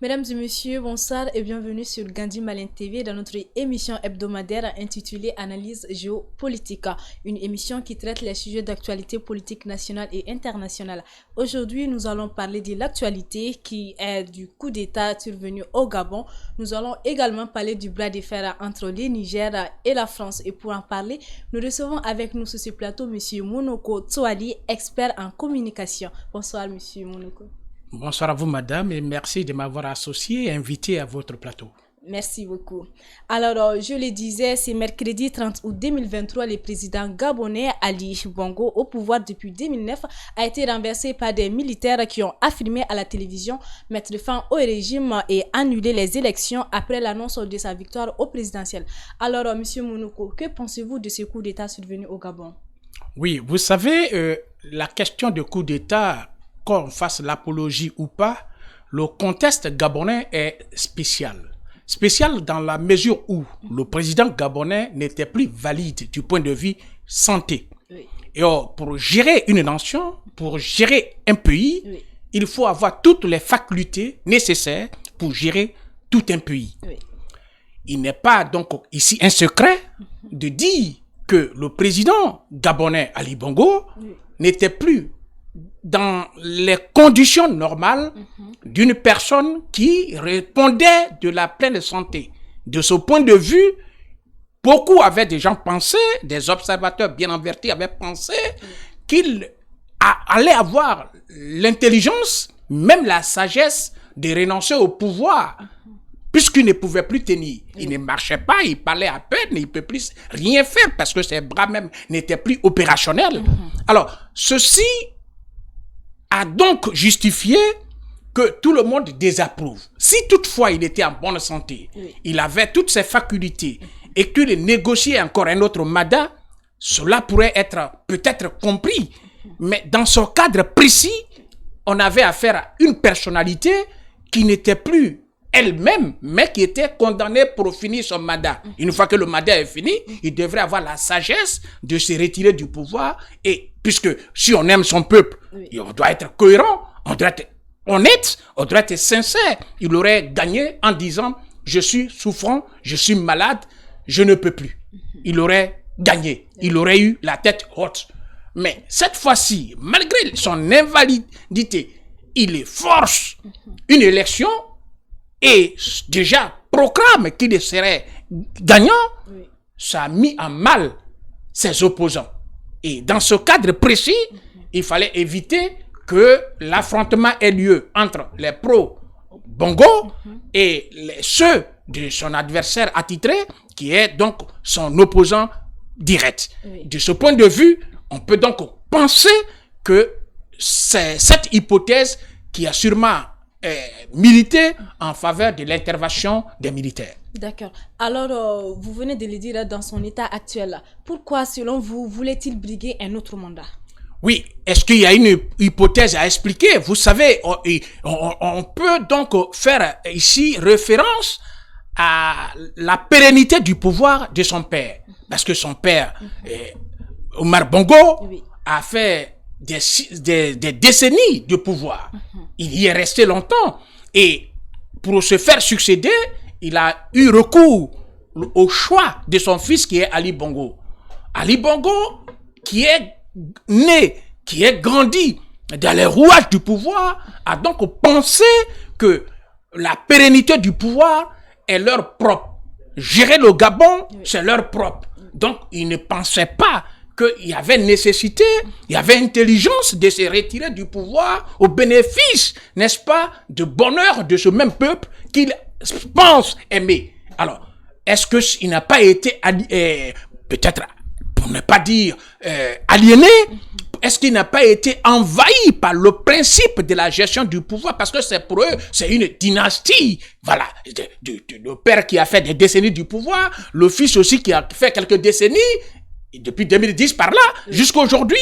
Mesdames et messieurs, bonsoir et bienvenue sur Gandhi Malin TV dans notre émission hebdomadaire intitulée Analyse géopolitique, une émission qui traite les sujets d'actualité politique nationale et internationale. Aujourd'hui, nous allons parler de l'actualité qui est du coup d'État survenu au Gabon. Nous allons également parler du bras de fer entre le Niger et la France. Et pour en parler, nous recevons avec nous sur ce plateau M. Monoko Tsouali, expert en communication. Bonsoir M. Monoko. Bonsoir à vous, madame, et merci de m'avoir associé et invité à votre plateau. Merci beaucoup. Alors, je le disais, c'est mercredi 30 août 2023, le président gabonais Ali Bongo, au pouvoir depuis 2009, a été renversé par des militaires qui ont affirmé à la télévision mettre fin au régime et annuler les élections après l'annonce de sa victoire au présidentiel. Alors, monsieur Mounouko, que pensez-vous de ce coup d'État survenu au Gabon? Oui, vous savez, la question de coup d'État, qu'on fasse l'apologie ou pas, le contexte gabonais est spécial. Spécial dans la mesure où le président gabonais n'était plus valide du point de vue santé. Oui. Et pour gérer une nation, pour gérer un pays, Oui. il faut avoir toutes les facultés nécessaires pour gérer tout un pays. Oui. Il n'est pas donc ici un secret de dire que le président gabonais Ali Bongo n'était plus dans les conditions normales d'une personne qui répondait de la pleine santé. De ce point de vue, beaucoup avaient des gens pensé, des observateurs bien avertis avaient pensé qu'il allait avoir l'intelligence, même la sagesse de renoncer au pouvoir, puisqu'il ne pouvait plus tenir. Il ne marchait pas, il parlait à peine, il ne peut plus rien faire parce que ses bras même n'étaient plus opérationnels. Alors, ceci a donc justifié que tout le monde désapprouve. Si toutefois il était en bonne santé, il avait toutes ses facultés et qu'il négociait encore un autre mandat, cela pourrait être peut-être compris. Mais dans ce cadre précis, on avait affaire à une personnalité qui n'était plus elle-même, mais qui était condamnée pour finir son mandat. Une fois que le mandat est fini, il devrait avoir la sagesse de se retirer du pouvoir. Et puisque si on aime son peuple, on doit être cohérent, on doit être honnête, on doit être sincère. Il aurait gagné en disant « Je suis souffrant, je suis malade, je ne peux plus ». Il aurait gagné, il aurait eu la tête haute. Mais cette fois-ci, malgré son invalidité, il force une élection et déjà proclame qu'il serait gagnant. Ça a mis en mal ses opposants. Et dans ce cadre précis, il fallait éviter que l'affrontement ait lieu entre les pro-Bongo et ceux de son adversaire attitré, qui est donc son opposant direct. De ce point de vue, on peut donc penser que c'est cette hypothèse qui a sûrement milité en faveur de l'intervention des militaires. D'accord. Alors, vous venez de le dire dans son état actuel. Pourquoi, selon vous, voulait-il briguer un autre mandat? Oui, est-ce qu'il y a une hypothèse à expliquer? Vous savez, on peut donc faire ici référence à la pérennité du pouvoir de son père. Parce que son père, Omar Bongo, a fait des décennies de pouvoir. Il y est resté longtemps. Et pour se faire succéder, il a eu recours au choix de son fils qui est Ali Bongo. Ali Bongo, qui est né, qui est grandi dans les rouages du pouvoir, a donc pensé que la pérennité du pouvoir est leur propre. Gérer le Gabon, c'est leur propre. Donc, il ne pensait pas qu'il y avait nécessité, il y avait intelligence de se retirer du pouvoir au bénéfice, n'est-ce pas, de bonheur de ce même peuple qu'il pense aimer. Alors, est-ce qu'il n'a pas été, peut-être, pour ne pas dire aliéné, est-ce qu'il n'a pas été envahi par le principe de la gestion du pouvoir? Parce que c'est pour eux, c'est une dynastie. Voilà, le père qui a fait des décennies du pouvoir, le fils aussi qui a fait quelques décennies, depuis 2010 par là, jusqu'à aujourd'hui.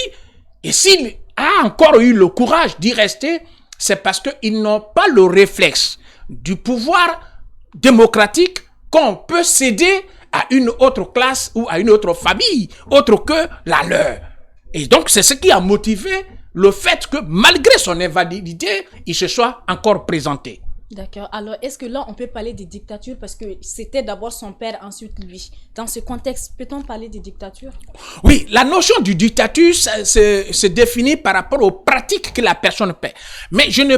Et s'il a encore eu le courage d'y rester, c'est parce qu'ils n'ont pas le réflexe du pouvoir démocratique qu'on peut céder à une autre classe ou à une autre famille, autre que la leur. Et donc, c'est ce qui a motivé le fait que malgré son invalidité, il se soit encore présenté. D'accord. Alors, est-ce que là, on peut parler de dictature parce que c'était d'abord son père, ensuite lui. Dans ce contexte, peut-on parler de dictature? Oui, la notion de dictature se définit par rapport aux pratiques que la personne fait. Mais je ne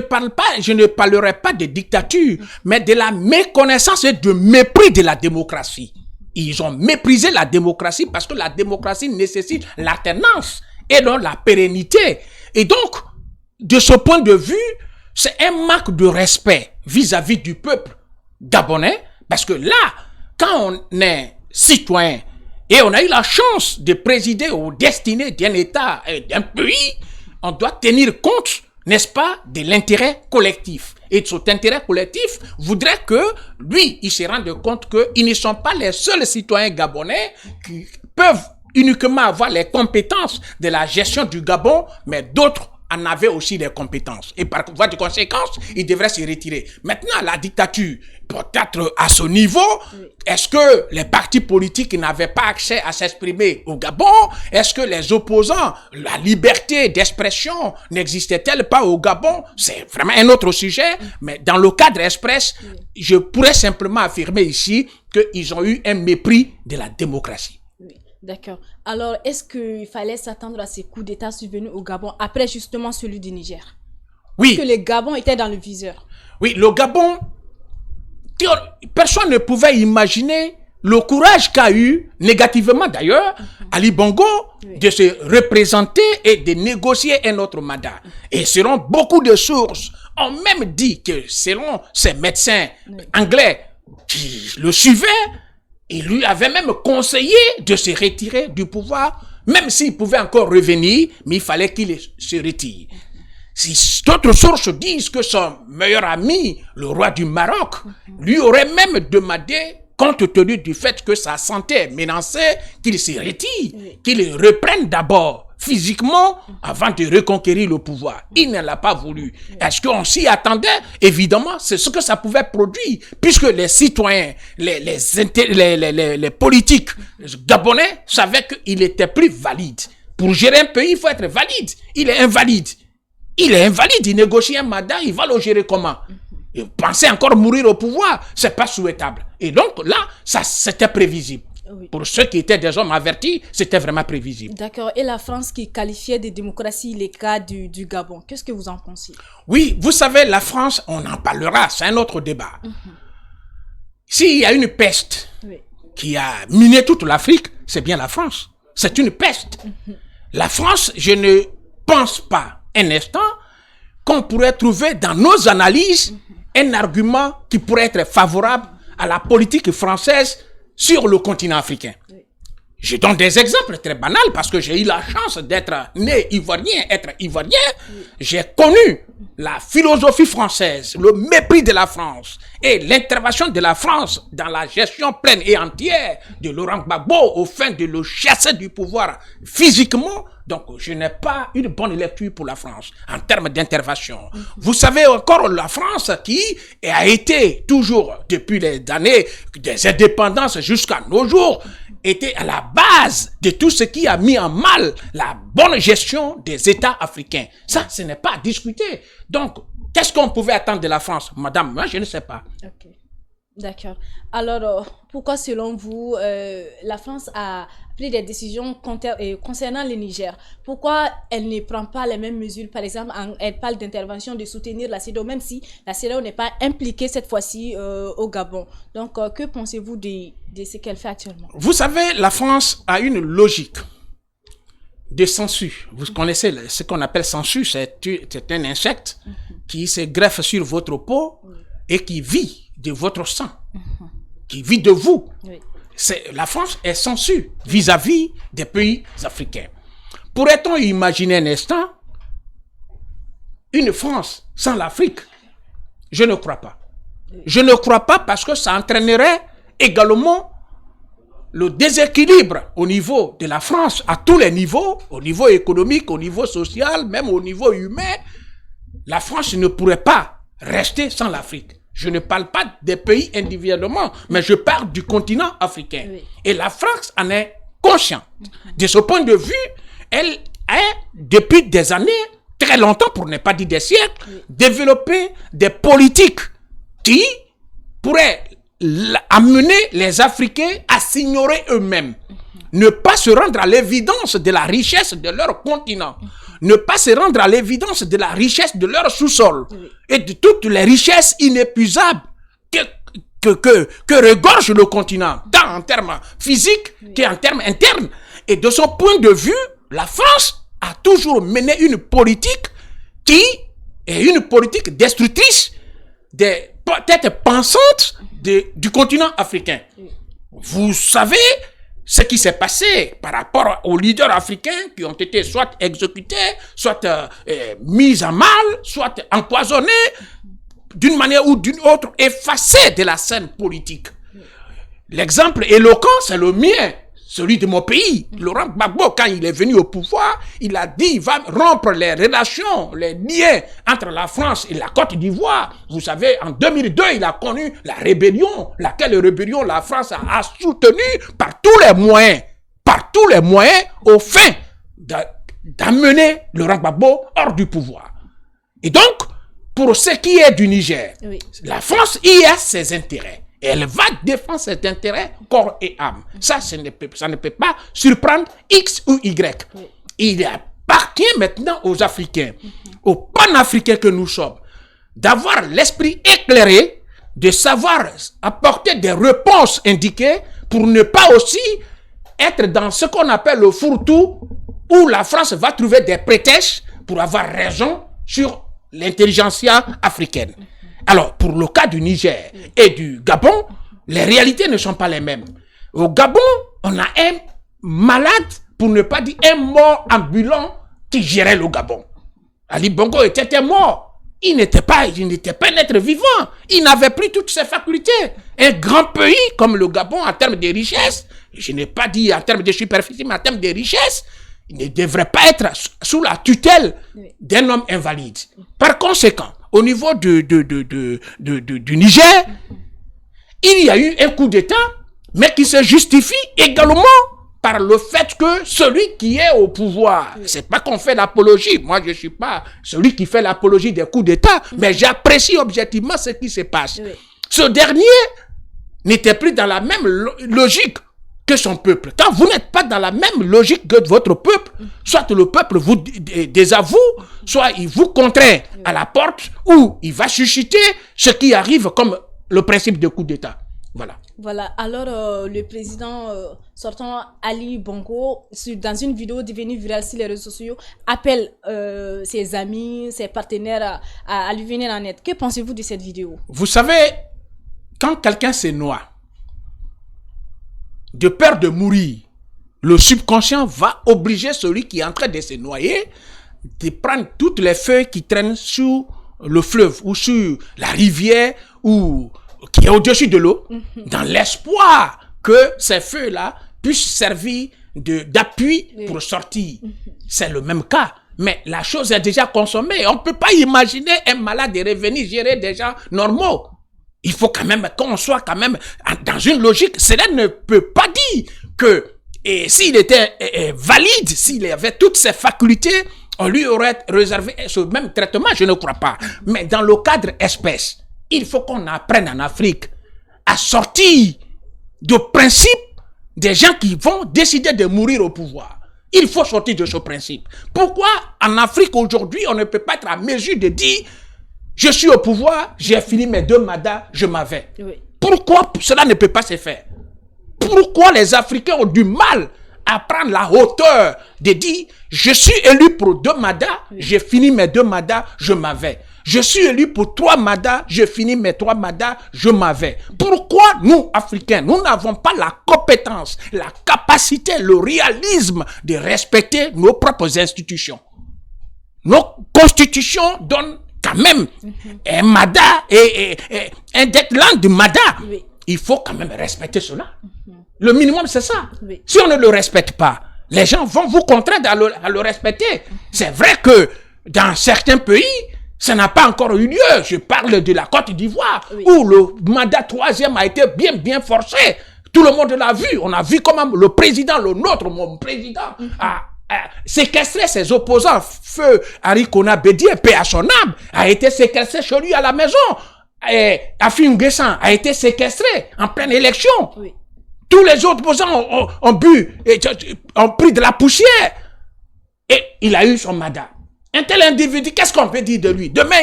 parlerai pas de dictature, mais de la méconnaissance et de mépris de la démocratie. Ils ont méprisé la démocratie parce que la démocratie nécessite l'alternance et non la pérennité. Et donc, de ce point de vue, c'est un manque de respect vis-à-vis du peuple gabonais, parce que là, quand on est citoyen et on a eu la chance de présider aux destinées d'un État et d'un pays, on doit tenir compte, n'est-ce pas, de l'intérêt collectif. Et cet intérêt collectif voudrait que lui, il se rende compte qu'ils ne sont pas les seuls citoyens gabonais qui peuvent uniquement avoir les compétences de la gestion du Gabon, mais d'autres en avaient aussi des compétences. Et par voie de conséquence, il devrait se retirer. Maintenant, la dictature, peut-être à ce niveau, est-ce que les partis politiques n'avaient pas accès à s'exprimer au Gabon? Est-ce que les opposants, la liberté d'expression n'existait-elle pas au Gabon? C'est vraiment un autre sujet, mais dans le cadre express, je pourrais simplement affirmer ici qu'ils ont eu un mépris de la démocratie. D'accord. Alors, est-ce qu'il fallait s'attendre à ces coups d'État survenus au Gabon après justement celui du Niger? Oui. Parce que le Gabon était dans le viseur. Oui, le Gabon, personne ne pouvait imaginer le courage qu'a eu, négativement d'ailleurs, Ali Bongo, de se représenter et de négocier un autre mandat. Et selon beaucoup de sources, ont même dit que selon ces médecins anglais qui le suivaient, il lui avait même conseillé de se retirer du pouvoir, même s'il pouvait encore revenir, mais il fallait qu'il se retire. Si d'autres sources disent que son meilleur ami, le roi du Maroc, lui aurait même demandé, compte tenu du fait que sa santé est menacée, qu'il se retire, qu'il reprenne d'abord physiquement avant de reconquérir le pouvoir. Il ne l'a pas voulu. Est-ce qu'on s'y attendait? Évidemment, c'est ce que ça pouvait produire, puisque les citoyens, les politiques gabonais savaient qu'il était plus valide. Pour gérer un pays, il faut être valide. Il est invalide. Il négocie un mandat, il va le gérer comment? Il pensait encore mourir au pouvoir, c'est pas souhaitable. Et donc là, ça c'était prévisible. Oui. Pour ceux qui étaient des hommes avertis, c'était vraiment prévisible. D'accord. Et la France qui qualifiait de démocratie les cas du Gabon, qu'est-ce que vous en pensez? Oui, vous savez, la France, on en parlera, c'est un autre débat. S'il y a une peste qui a miné toute l'Afrique, c'est bien la France. C'est une peste. La France, je ne pense pas un instant qu'on pourrait trouver dans nos analyses un argument qui pourrait être favorable à la politique française sur le continent africain. Je donne des exemples très banals parce que j'ai eu la chance d'être né ivoirien, être ivoirien. J'ai connu la philosophie française, le mépris de la France et l'intervention de la France dans la gestion pleine et entière de Laurent Gbagbo au fin de le chasser du pouvoir physiquement. Donc, je n'ai pas une bonne lecture pour la France en termes d'intervention. Vous savez encore la France qui a été toujours, depuis les années des indépendances jusqu'à nos jours, était à la base de tout ce qui a mis en mal la bonne gestion des États africains. Ça, ce n'est pas à discuter. Donc, qu'est-ce qu'on pouvait attendre de la France? Madame, moi, je ne sais pas. Ok. D'accord. Alors, pourquoi, selon vous, la France a pris des décisions concernant le Niger? Pourquoi elle ne prend pas les mêmes mesures? Par exemple, elle parle d'intervention, de soutenir la CEDEAO, même si la CEDEAO n'est pas impliquée cette fois-ci au Gabon. Donc, que pensez-vous de ce qu'elle fait actuellement? Vous savez, la France a une logique de sangsue. Vous connaissez ce qu'on appelle sangsue, c'est un insecte qui se greffe sur votre peau et qui vit de votre sang, qui vit de vous. La France est sangsue vis-à-vis des pays africains. Pourrait-on imaginer un instant une France sans l'Afrique? Je ne crois pas. Je ne crois pas parce que ça entraînerait également le déséquilibre au niveau de la France, à tous les niveaux, au niveau économique, au niveau social, même au niveau humain. La France ne pourrait pas rester sans l'Afrique. Je ne parle pas des pays individuellement, mais je parle du continent africain. Et la France en est consciente. De ce point de vue, elle est, depuis des années, très longtemps, pour ne pas dire des siècles, développer des politiques qui pourraient amener les Africains à s'ignorer eux-mêmes. Ne pas se rendre à l'évidence de la richesse de leur continent. Ne pas se rendre à l'évidence de la richesse de leur sous-sol. Et de toutes les richesses inépuisables que regorge le continent, tant en termes physiques qu'en termes internes. Et de son point de vue, la France a toujours mené une politique qui est une politique destructrice des têtes pensantes du continent africain. Vous savez ce qui s'est passé par rapport aux leaders africains qui ont été soit exécutés, soit mis à mal, soit empoisonnés, d'une manière ou d'une autre, effacés de la scène politique. L'exemple éloquent, c'est le mien, celui de mon pays. Laurent Gbagbo, quand il est venu au pouvoir, il a dit qu'il va rompre les relations, les liens entre la France et la Côte d'Ivoire. Vous savez, en 2002, il a connu la rébellion, laquelle rébellion la France a soutenue par tous les moyens, au fin d'amener Laurent Gbagbo hors du pouvoir. Et donc, pour ce qui est du Niger, la France y a ses intérêts. Et elle va défendre ses intérêts corps et âme. Ça ne peut pas surprendre X ou Y. Il appartient maintenant aux Africains, aux panafricains que nous sommes, d'avoir l'esprit éclairé, de savoir apporter des réponses indiquées pour ne pas aussi être dans ce qu'on appelle le fourre-tout, où la France va trouver des prétextes pour avoir raison sur l'intelligentsia africaine. Alors, pour le cas du Niger et du Gabon, les réalités ne sont pas les mêmes. Au Gabon, on a un malade, pour ne pas dire un mort ambulant, qui gérait le Gabon. Ali Bongo était mort. Il n'était pas un être vivant. Il n'avait plus toutes ses facultés. Un grand pays comme le Gabon, en termes de richesse, je n'ai pas dit en termes de superficie, mais en termes de richesse, il ne devrait pas être sous la tutelle d'un homme invalide. Par conséquent, au niveau du Niger, il y a eu un coup d'État, mais qui se justifie également par le fait que celui qui est au pouvoir, c'est pas qu'on fait l'apologie, moi je suis pas celui qui fait l'apologie des coups d'État, mais j'apprécie objectivement ce qui se passe. Ce dernier n'était plus dans la même logique que son peuple. Quand vous n'êtes pas dans la même logique que votre peuple, soit le peuple vous désavoue, soit il vous contraint à la porte, ou il va susciter ce qui arrive comme le principe de coup d'État. Voilà. Voilà, alors le président sortant Ali Bongo, dans une vidéo devenue virale sur les réseaux sociaux, appelle ses amis, ses partenaires à lui venir en aide. Que pensez-vous de cette vidéo? Vous savez, quand quelqu'un se noie, de peur de mourir, le subconscient va obliger celui qui est en train de se noyer de prendre toutes les feuilles qui traînent sur le fleuve ou sur la rivière ou qui est au-dessus de l'eau, dans l'espoir que ces feuilles-là puissent servir d'appui pour sortir. C'est le même cas. Mais la chose est déjà consommée. On ne peut pas imaginer un malade revenir gérer des gens normaux. Il faut quand même qu'on soit quand même dans une logique. Cela ne peut pas dire que s'il était valide, s'il avait toutes ses facultés, on lui aurait réservé ce même traitement. Je ne crois pas. Mais dans le cadre espèce, il faut qu'on apprenne en Afrique à sortir du principe des gens qui vont décider de mourir au pouvoir. Il faut sortir de ce principe. Pourquoi en Afrique aujourd'hui, on ne peut pas être à mesure de dire je suis au pouvoir, j'ai fini mes 2 mandats, je m'en vais. Pourquoi cela ne peut pas se faire? Pourquoi les Africains ont du mal à prendre la hauteur de dire je suis élu pour 2 mandats, j'ai fini mes 2 mandats, je m'en vais. Je suis élu pour 3 mandats, je finis mes 3 mandats, je m'en vais. Pourquoi nous, Africains, nous n'avons pas la compétence, la capacité, le réalisme de respecter nos propres institutions? Nos constitutions donnent quand même un mandat et un deadline de mandat. Il faut quand même respecter cela. Le minimum, c'est ça. Si on ne le respecte pas, les gens vont vous contraindre à le respecter. C'est vrai que dans certains pays, ça n'a pas encore eu lieu. Je parle de la Côte d'Ivoire, où le mandat 3e a été bien forcé. Tout le monde l'a vu. On a vu comment le président, mon président, a séquestré ses opposants. Feu Arikona Bédié, paix à son âme, a été séquestré chez lui à la maison. Et Afi Nguessan a été séquestré en pleine élection. Oui. Tous les autres opposants ont bu, ont pris de la poussière. Et il a eu son mandat. Un tel individu, qu'est-ce qu'on peut dire de lui? Demain,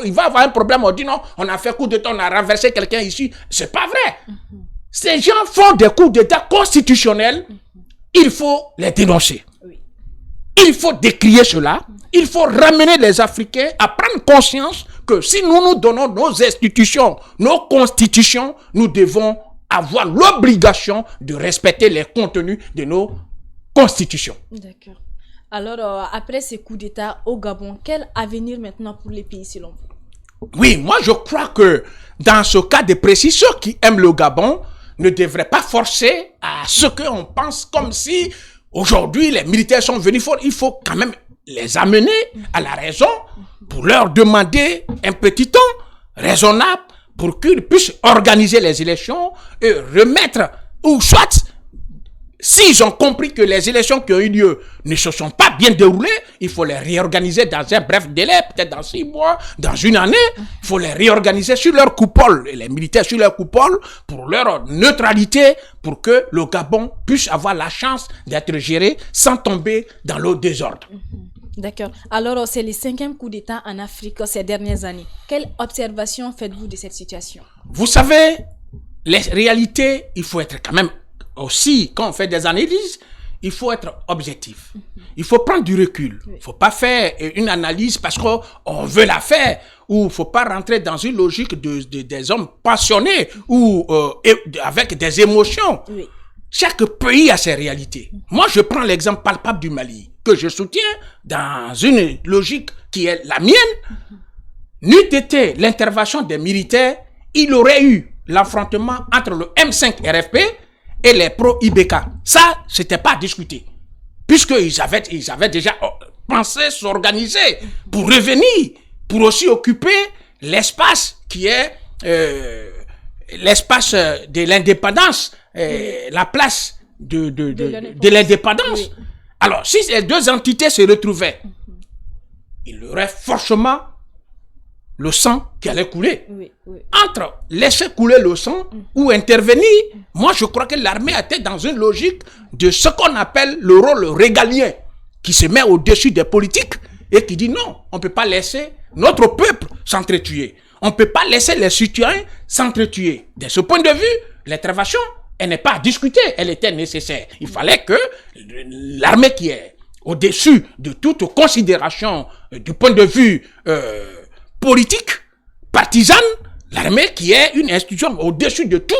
il va avoir un problème. On dit non, on a fait coup d'État, on a renversé quelqu'un ici. C'est pas vrai. Ces gens font des coups d'État constitutionnels. Il faut les dénoncer. Oui. Il faut décrier cela. Il faut ramener les Africains à prendre conscience que si nous nous donnons nos institutions, nos constitutions, nous devons avoir l'obligation de respecter les contenus de nos constitutions. D'accord. Alors, après ces coups d'État au Gabon, quel avenir maintenant pour les pays selon vous? Oui, moi je crois que dans ce cas de précis, ceux qui aiment le Gabon ne devraient pas forcer à ce qu'on pense comme si aujourd'hui les militaires sont venus. Il faut quand même les amener à la raison pour leur demander un petit temps raisonnable pour qu'ils puissent organiser les élections et remettre, ou soit, s'ils ont compris que les élections qui ont eu lieu ne se sont pas bien déroulées, il faut les réorganiser dans un bref délai, peut-être dans 6 mois, dans une année. Il faut les réorganiser sur leur coupole, et les militaires sur leur coupole, pour leur neutralité, pour que le Gabon puisse avoir la chance d'être géré sans tomber dans le désordre. D'accord. Alors, c'est le 5e coup d'État en Afrique ces dernières années. Quelle observation faites-vous de cette situation? Vous savez, les réalités, il faut être quand même aussi, quand on fait des analyses, il faut être objectif. Il faut prendre du recul. Il ne faut pas faire une analyse parce qu'on veut la faire, ou il ne faut pas rentrer dans une logique des hommes passionnés ou avec des émotions. Oui. Chaque pays a ses réalités. Moi, je prends l'exemple palpable du Mali, que je soutiens dans une logique qui est la mienne. N'eût été l'intervention des militaires, il aurait eu l'affrontement entre le M5 RFP et les pro-IBK. Ça, c'était pas à discuter. Puisqu'ils avaient déjà pensé s'organiser pour revenir, pour aussi occuper l'espace qui est l'espace de l'indépendance, la place de l'indépendance. Oui. Alors, si ces deux entités se retrouvaient, il y aurait forcément le sang qui allait couler. Oui, oui. Entre laisser couler le sang ou intervenir, moi je crois que l'armée était dans une logique de ce qu'on appelle le rôle régalien, qui se met au-dessus des politiques et qui dit non, on ne peut pas laisser notre peuple s'entretuer. On ne peut pas laisser les citoyens s'entretuer. De ce point de vue, l'intervention, elle n'est pas à discuter, elle était nécessaire. Il fallait que l'armée qui est au-dessus de toute considération du point de vue politique, partisane, l'armée qui est une institution au-dessus de tout,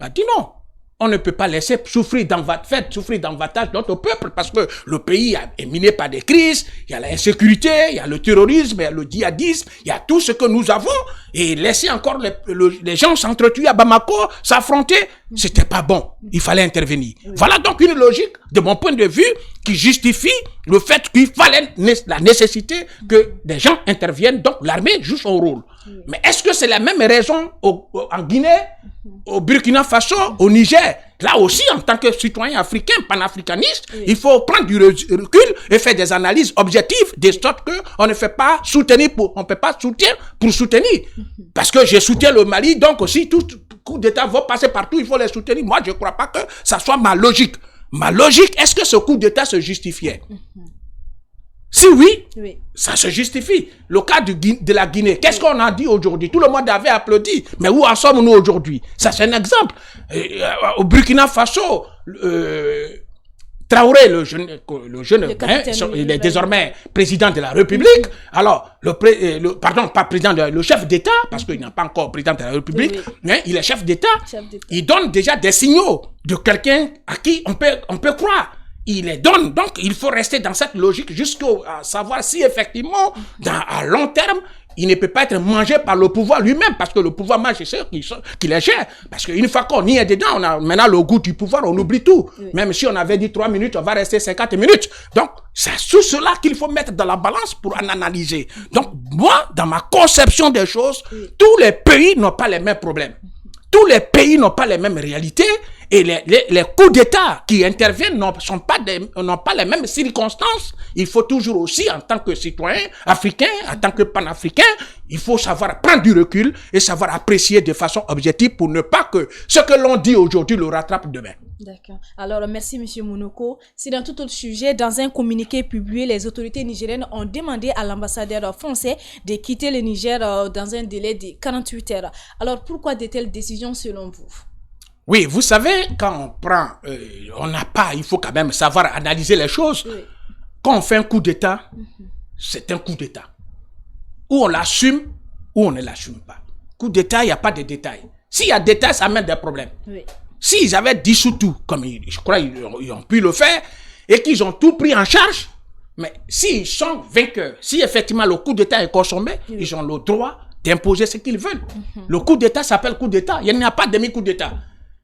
a dit non. On ne peut pas laisser souffrir davantage notre peuple parce que le pays est miné par des crises, il y a l'insécurité, il y a le terrorisme, il y a le djihadisme, il y a tout ce que nous avons et laisser encore les gens s'entretuer à Bamako, s'affronter, c'était pas bon. Il fallait intervenir. Oui. Voilà donc une logique, de mon point de vue, qui justifie le fait qu'il fallait la nécessité que des gens interviennent, donc l'armée joue son rôle. Oui. Mais est-ce que c'est la même raison en Guinée, au Burkina Faso, au Niger? Là aussi, en tant que citoyen africain, panafricaniste, oui, il faut prendre du recul et faire des analyses objectives, de sorte qu'on ne fait pas soutenir on peut pas soutenir pour soutenir. Parce que je soutiens le Mali, donc aussi tout coup d'État va passer partout, il faut les soutenir. Moi, je ne crois pas que ça soit ma logique. Ma logique, est-ce que ce coup d'État se justifiait? Si oui, oui, ça se justifie. Le cas de la Guinée, qu'est-ce qu'on a dit aujourd'hui? Tout le monde avait applaudi. Mais où en sommes-nous aujourd'hui? Ça, c'est un exemple. Au Burkina Faso, Traoré, le jeune, il est désormais président de la République. Alors, le chef d'État, parce qu'il n'est pas encore président de la République, mais il est chef d'État. Il donne déjà des signaux de quelqu'un à qui on peut croire. Il les donne, donc il faut rester dans cette logique jusqu'à savoir si effectivement, à long terme, il ne peut pas être mangé par le pouvoir lui-même, parce que le pouvoir mange ceux qui les gèrent. Parce qu'une fois qu'on y est dedans, on a maintenant le goût du pouvoir, on oublie tout. Oui. Même si on avait dit 3 minutes, on va rester 50 minutes. Donc, c'est tout cela qu'il faut mettre dans la balance pour en analyser. Donc, moi, dans ma conception des choses, tous les pays n'ont pas les mêmes problèmes. Tous les pays n'ont pas les mêmes réalités Et les coups d'État qui interviennent n'ont pas les mêmes circonstances. Il faut toujours aussi, en tant que citoyen africain, en tant que panafricain, il faut savoir prendre du recul et savoir apprécier de façon objective pour ne pas que ce que l'on dit aujourd'hui le rattrape demain. D'accord. Alors, merci, M. Mounoko. Si dans tout autre sujet, dans un communiqué publié, les autorités nigériennes ont demandé à l'ambassadeur français de quitter le Niger dans un délai de 48 heures. Alors, pourquoi de telles décisions selon vous? Oui, vous savez, quand on prend, il faut quand même savoir analyser les choses. Oui. Quand on fait un coup d'État, c'est un coup d'État. Ou on l'assume, ou on ne l'assume pas. Coup d'État, il n'y a pas de détails. S'il y a des détails, ça amène des problèmes. Oui. S'ils avaient dissous tout, comme je crois qu'ils ont pu le faire, et qu'ils ont tout pris en charge, mais s'ils sont vainqueurs, si effectivement le coup d'État est consommé, oui, ils ont le droit d'imposer ce qu'ils veulent. Le coup d'État s'appelle coup d'État. Il n'y a pas de demi-coup d'État.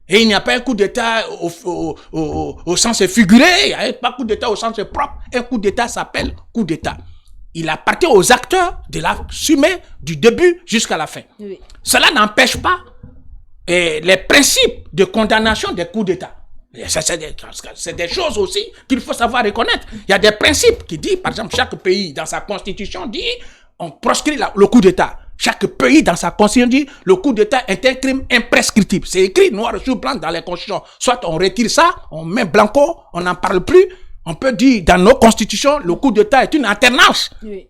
Et il n'y a pas un coup d'État au sens figuré, il n'y a pas un coup d'État au sens propre. Un coup d'État s'appelle coup d'État. Il appartient aux acteurs de l'assumer du début jusqu'à la fin. Oui. Cela n'empêche pas les principes de condamnation des coups d'État. C'est des choses aussi qu'il faut savoir reconnaître. Il y a des principes qui disent, par exemple, chaque pays dans sa constitution dit on proscrit le coup d'État. Chaque pays dans sa constitution dit le coup d'État est un crime imprescriptible. C'est écrit noir sur blanc dans les constitutions. Soit on retire ça, on met blanco, on n'en parle plus. On peut dire dans nos constitutions, le coup d'État est une alternance. Oui.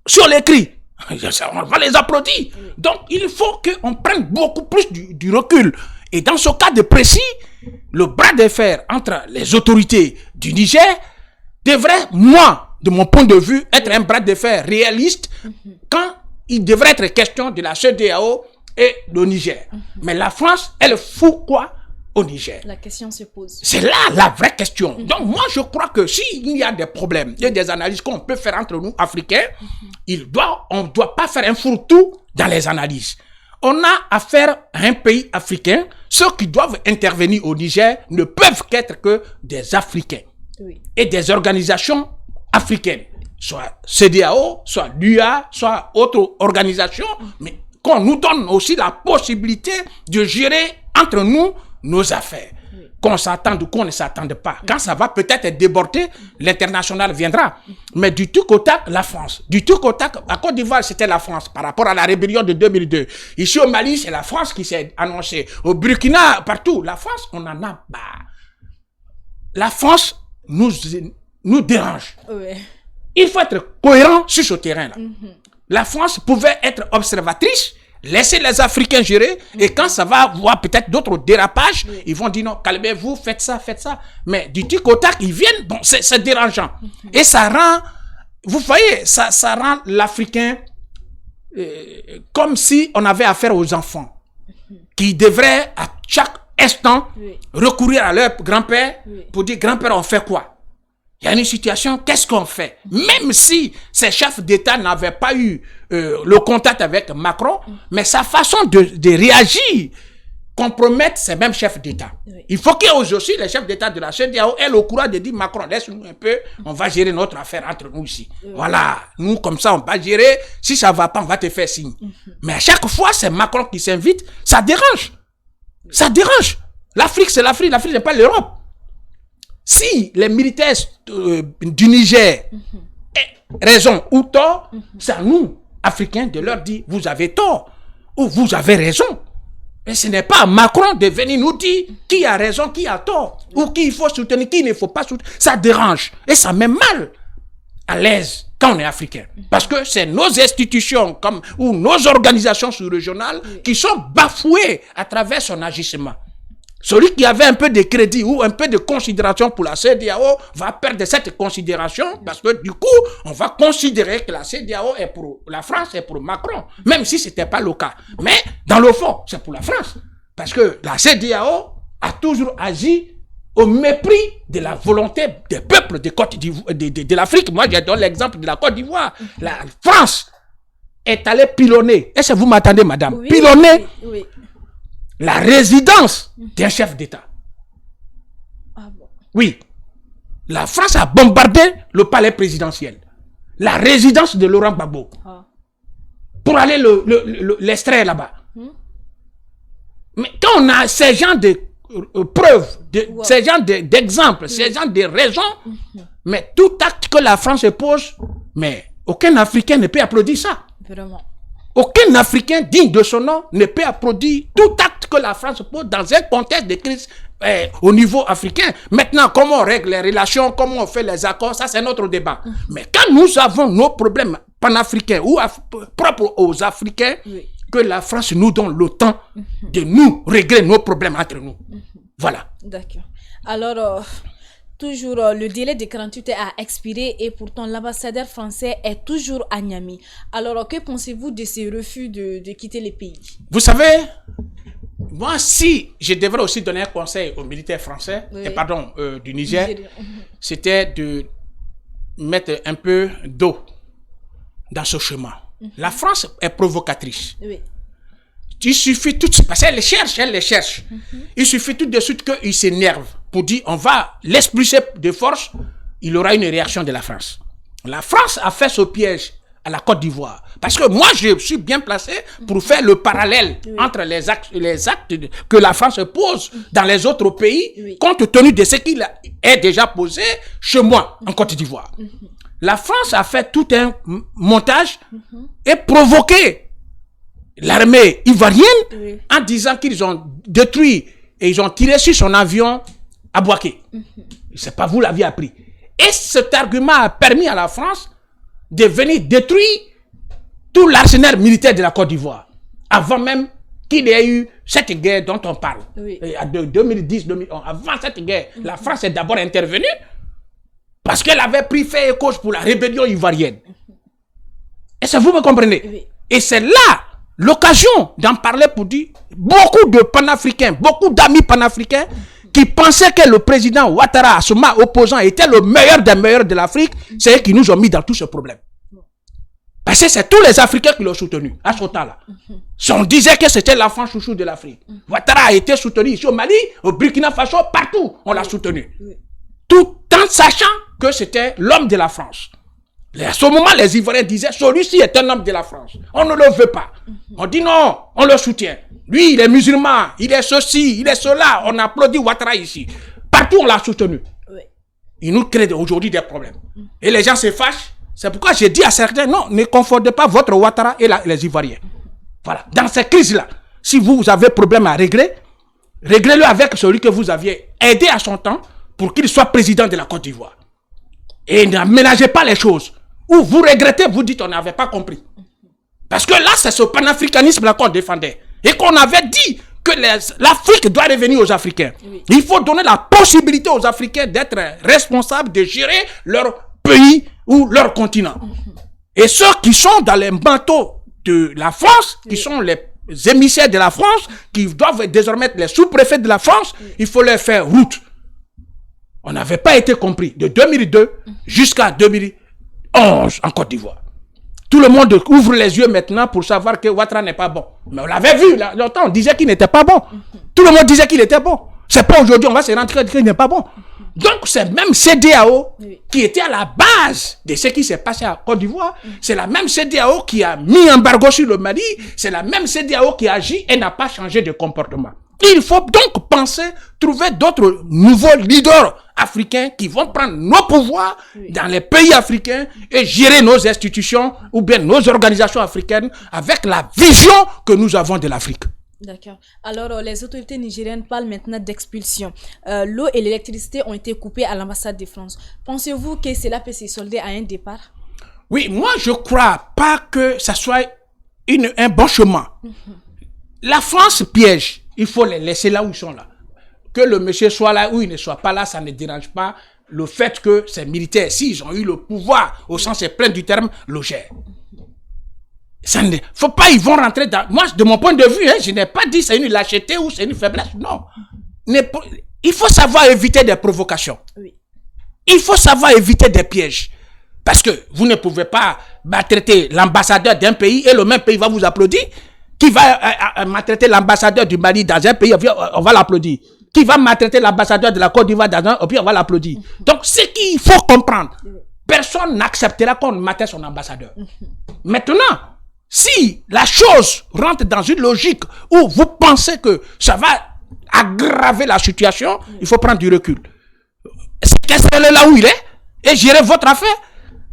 Sur l'écrit. On va les applaudir. Oui. Donc il faut qu'on prenne beaucoup plus du recul. Et dans ce cas de précis, le bras de fer entre les autorités du Niger devrait, moi, de mon point de vue, être un bras de fer réaliste quand il devrait être question de la CEDEAO et le Niger. Mais la France, elle fout quoi au Niger? La question se pose. C'est là la vraie question. Donc moi, je crois que s'il y a des problèmes, il y a des analyses qu'on peut faire entre nous, Africains, on ne doit pas faire un fourre-tout dans les analyses. On a affaire à un pays africain. Ceux qui doivent intervenir au Niger ne peuvent qu'être que des Africains. Oui. Et des organisations africaines. Soit CEDEAO, soit l'UA, soit autre organisation, mais qu'on nous donne aussi la possibilité de gérer entre nous nos affaires. Oui. Qu'on s'attende ou qu'on ne s'attende pas. Quand ça va peut-être déborder, l'international viendra. Mais du tout au tac, la France. Du tout au tac, à Côte d'Ivoire, c'était la France par rapport à la rébellion de 2002. Ici au Mali, c'est la France qui s'est annoncée. Au Burkina, partout. La France, on en a pas. La France nous dérange. Oui. Il faut être cohérent sur ce terrain-là. La France pouvait être observatrice, laisser les Africains gérer, et quand ça va avoir peut-être d'autres dérapages, ils vont dire non, calmez-vous, faites ça. Mais du tic au tac, ils viennent, bon, c'est dérangeant. Et ça rend, vous voyez, ça rend l'Africain comme si on avait affaire aux enfants, qui devraient à chaque instant recourir à leur grand-père pour dire grand-père, on fait quoi? Il y a une situation, qu'est-ce qu'on fait? Même si ces chefs d'État n'avaient pas eu le contact avec Macron, mais sa façon de réagir compromettre ces mêmes chefs d'État. Oui. Il faut qu'aujourd'hui les chefs d'État de la CEDEAO aient le courage de dire Macron, laisse-nous un peu, on va gérer notre affaire entre nous ici. Voilà, nous comme ça on va gérer, si ça va pas on va te faire signe. Mais à chaque fois c'est Macron qui s'invite, ça dérange. Ça dérange. L'Afrique c'est l'Afrique n'est pas l'Europe. Si les militaires du Niger ont raison ou tort, c'est à nous, Africains, de leur dire vous avez tort ou vous avez raison. Mais ce n'est pas à Macron de venir nous dire qui a raison, qui a tort, ou qui il faut soutenir, qui il ne faut pas soutenir. Ça dérange et ça met mal à l'aise quand on est africain. Parce que c'est nos institutions ou nos organisations sous-régionales qui sont bafouées à travers son agissement. Celui qui avait un peu de crédit ou un peu de considération pour la CEDEAO va perdre cette considération parce que du coup, on va considérer que la CEDEAO est pour la France et pour Macron, même si ce n'était pas le cas. Mais dans le fond, c'est pour la France. Parce que la CEDEAO a toujours agi au mépris de la volonté des peuples de l'Afrique. Moi, je donne l'exemple de la Côte d'Ivoire. La France est allée pilonner. Est-ce que vous m'attendez, madame? Oui, pilonner. Oui. La résidence d'un chef d'État. Ah bon. Oui. La France a bombardé le palais présidentiel. La résidence de Laurent Gbagbo. Ah. Pour aller l'extraire là-bas. Mais quand on a ces gens de preuves, ces gens d'exemples, ces gens de raisons, mais tout acte que la France pose, mais aucun Africain ne peut applaudir ça. Vraiment. Aucun Africain digne de son nom ne peut applaudir tout acte que la France pose dans un contexte de crise au niveau africain. Maintenant, comment on règle les relations, comment on fait les accords, ça c'est notre débat. Mais quand nous avons nos problèmes panafricains ou propres aux Africains, que la France nous donne le temps de nous régler nos problèmes entre nous. Voilà. D'accord. Alors, toujours, le délai de 48 heures a expiré et pourtant l'ambassadeur français est toujours à Niamey. Alors, que pensez-vous de ces refus de quitter le pays? Vous savez, moi, si je devrais aussi donner un conseil aux militaires français, du Niger, c'était de mettre un peu d'eau dans ce chemin. La France est provocatrice. Oui. Il suffit tout parce qu'elle les cherche. Il suffit tout de suite qu'ils s'énervent pour dire on va l'expulser de force, il aura une réaction de la France. La France a fait ce piège à la Côte d'Ivoire. Parce que moi, je suis bien placé pour faire le parallèle entre les actes que la France pose dans les autres pays, compte tenu de ce qu'il est déjà posé chez moi, en Côte d'Ivoire. La France a fait tout un montage et provoqué l'armée ivoirienne en disant qu'ils ont détruit et ils ont tiré sur son avion à Bouaké. C'est pas vous l'aviez appris. Et cet argument a permis à la France de venir détruire tout l'arsenal militaire de la Côte d'Ivoire avant même qu'il y ait eu cette guerre dont on parle. De 2010-2011. Avant cette guerre, la France est d'abord intervenue parce qu'elle avait pris fait et cause pour la rébellion ivoirienne. Est-ce que vous me comprenez? Et c'est là l'occasion d'en parler pour dire beaucoup de panafricains, beaucoup d'amis panafricains qui pensaient que le président Ouattara, à ce moment opposant, était le meilleur des meilleurs de l'Afrique, c'est eux qui nous ont mis dans tout ce problème. Parce que c'est tous les Africains qui l'ont soutenu à ce temps-là. On disait que c'était l'enfant chouchou de l'Afrique. Ouattara a été soutenu ici au Mali, au Burkina Faso, partout, on l'a soutenu. Tout en sachant que c'était l'homme de la France. À ce moment, les Ivoiriens disaient, celui-ci est un homme de la France. On ne le veut pas. On dit non, on le soutient. Lui, il est musulman, il est ceci, il est cela. On applaudit Ouattara ici. Partout, on l'a soutenu. Il nous crée aujourd'hui des problèmes. Et les gens se fâchent. C'est pourquoi j'ai dit à certains, non, ne confondez pas votre Ouattara et les Ivoiriens. Voilà. Dans cette crise-là, si vous avez problème à régler, réglez-le avec celui que vous aviez aidé à son temps pour qu'il soit président de la Côte d'Ivoire. Et n'aménagez pas les choses. Ou vous regrettez, vous dites on n'avait pas compris. Parce que là, c'est ce panafricanisme-là qu'on défendait. Et qu'on avait dit que l'Afrique doit revenir aux Africains. Il faut donner la possibilité aux Africains d'être responsables de gérer leur pays ou leur continent. Et ceux qui sont dans les manteaux de la France, qui sont les émissaires de la France, qui doivent désormais être les sous-préfets de la France, il faut leur faire route. On n'avait pas été compris de 2002 jusqu'à 2011 en Côte d'Ivoire. Tout le monde ouvre les yeux maintenant pour savoir que Ouattara n'est pas bon. Mais on l'avait vu, là, longtemps, on disait qu'il n'était pas bon. Tout le monde disait qu'il était bon. C'est pas aujourd'hui, on va se rendre compte qu'il n'est pas bon. Donc, c'est même CEDEAO qui était à la base de ce qui s'est passé à Côte d'Ivoire. C'est la même CEDEAO qui a mis embargo sur le Mali. C'est la même CEDEAO qui agit et n'a pas changé de comportement. Il faut donc trouver d'autres nouveaux leaders africains qui vont prendre nos pouvoirs dans les pays africains et gérer nos institutions ou bien nos organisations africaines avec la vision que nous avons de l'Afrique. D'accord. Alors, les autorités nigériennes parlent maintenant d'expulsion. L'eau et l'électricité ont été coupées à l'ambassade de France. Pensez-vous que cela peut se solder à un départ? Oui, moi je ne crois pas que ça soit un bon chemin. La France piège. Il faut les laisser là où ils sont là. Que le monsieur soit là ou il ne soit pas là, ça ne dérange pas le fait que ces militaires, s'ils ont eu le pouvoir, au sens plein du terme, le gèrent. Ça ne faut pas, ils vont rentrer dans... Moi, de mon point de vue, je n'ai pas dit c'est une lâcheté ou c'est une faiblesse. Non. Il faut savoir éviter des provocations. Il faut savoir éviter des pièges. Parce que vous ne pouvez pas maltraiter l'ambassadeur d'un pays et le même pays va vous applaudir. Qui va maltraiter l'ambassadeur du Mali dans un pays, on va l'applaudir. Qui va maltraiter l'ambassadeur de la Côte d'Ivoire dans un pays, on va l'applaudir. Donc, ce qu'il faut comprendre, personne n'acceptera qu'on maltraite son ambassadeur. Maintenant, si la chose rentre dans une logique où vous pensez que ça va aggraver la situation, il faut prendre du recul. Qu'est-ce là où il est et gérer votre affaire.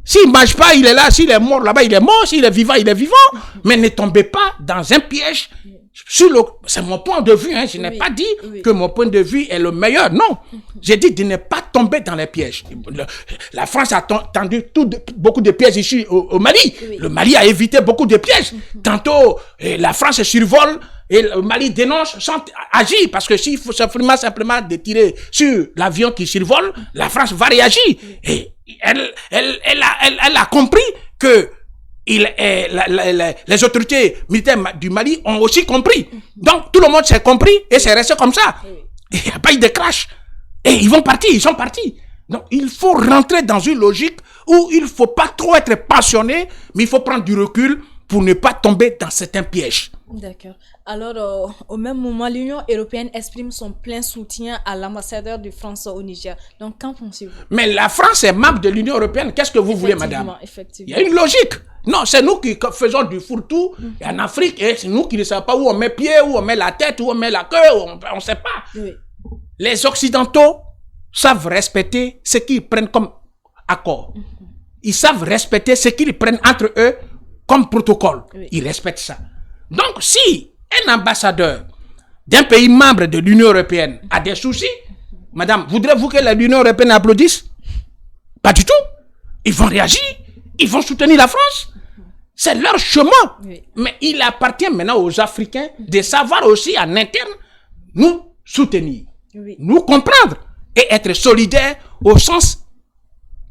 S'il ne mange pas, il est là. S'il est mort là-bas, il est mort. S'il est vivant, il est vivant. Mais ne tombez pas dans un piège. C'est mon point de vue. Hein. Je n'ai pas dit que mon point de vue est le meilleur. Non. J'ai dit de ne pas tomber dans les pièges. La France a tendu beaucoup de pièges ici au Mali. Le Mali a évité beaucoup de pièges. Tantôt, la France survole et le Mali dénonce sans agir. Parce que s'il faut simplement de tirer sur l'avion qui survole, la France va réagir. Et elle a compris que les autorités militaires du Mali ont aussi compris. Donc, tout le monde s'est compris et c'est resté comme ça. Il n'y a pas eu de crash. Et ils sont partis. Donc, il faut rentrer dans une logique où il ne faut pas trop être passionné, mais il faut prendre du recul pour ne pas tomber dans certains pièges. D'accord. Alors, au même moment, l'Union européenne exprime son plein soutien à l'ambassadeur de France au Niger. Donc, qu'en pensez-vous? Mais la France est membre de l'Union européenne. Qu'est-ce que vous voulez, madame? Effectivement. Il y a une logique. Non, c'est nous qui faisons du fourre-tout en Afrique. Et c'est nous qui ne savons pas où on met pied, où on met la tête, où on met la queue. On ne sait pas. Oui. Les Occidentaux savent respecter ce qu'ils prennent comme accord. Ils savent respecter ce qu'ils prennent entre eux comme protocole. Oui. Ils respectent ça. Donc, si un ambassadeur d'un pays membre de l'Union européenne a des soucis, madame, voudrez-vous que l'Union européenne applaudisse? Pas du tout. Ils vont réagir. Ils vont soutenir la France. C'est leur chemin. Oui. Mais il appartient maintenant aux Africains de savoir aussi en interne nous soutenir, nous comprendre et être solidaires au sens,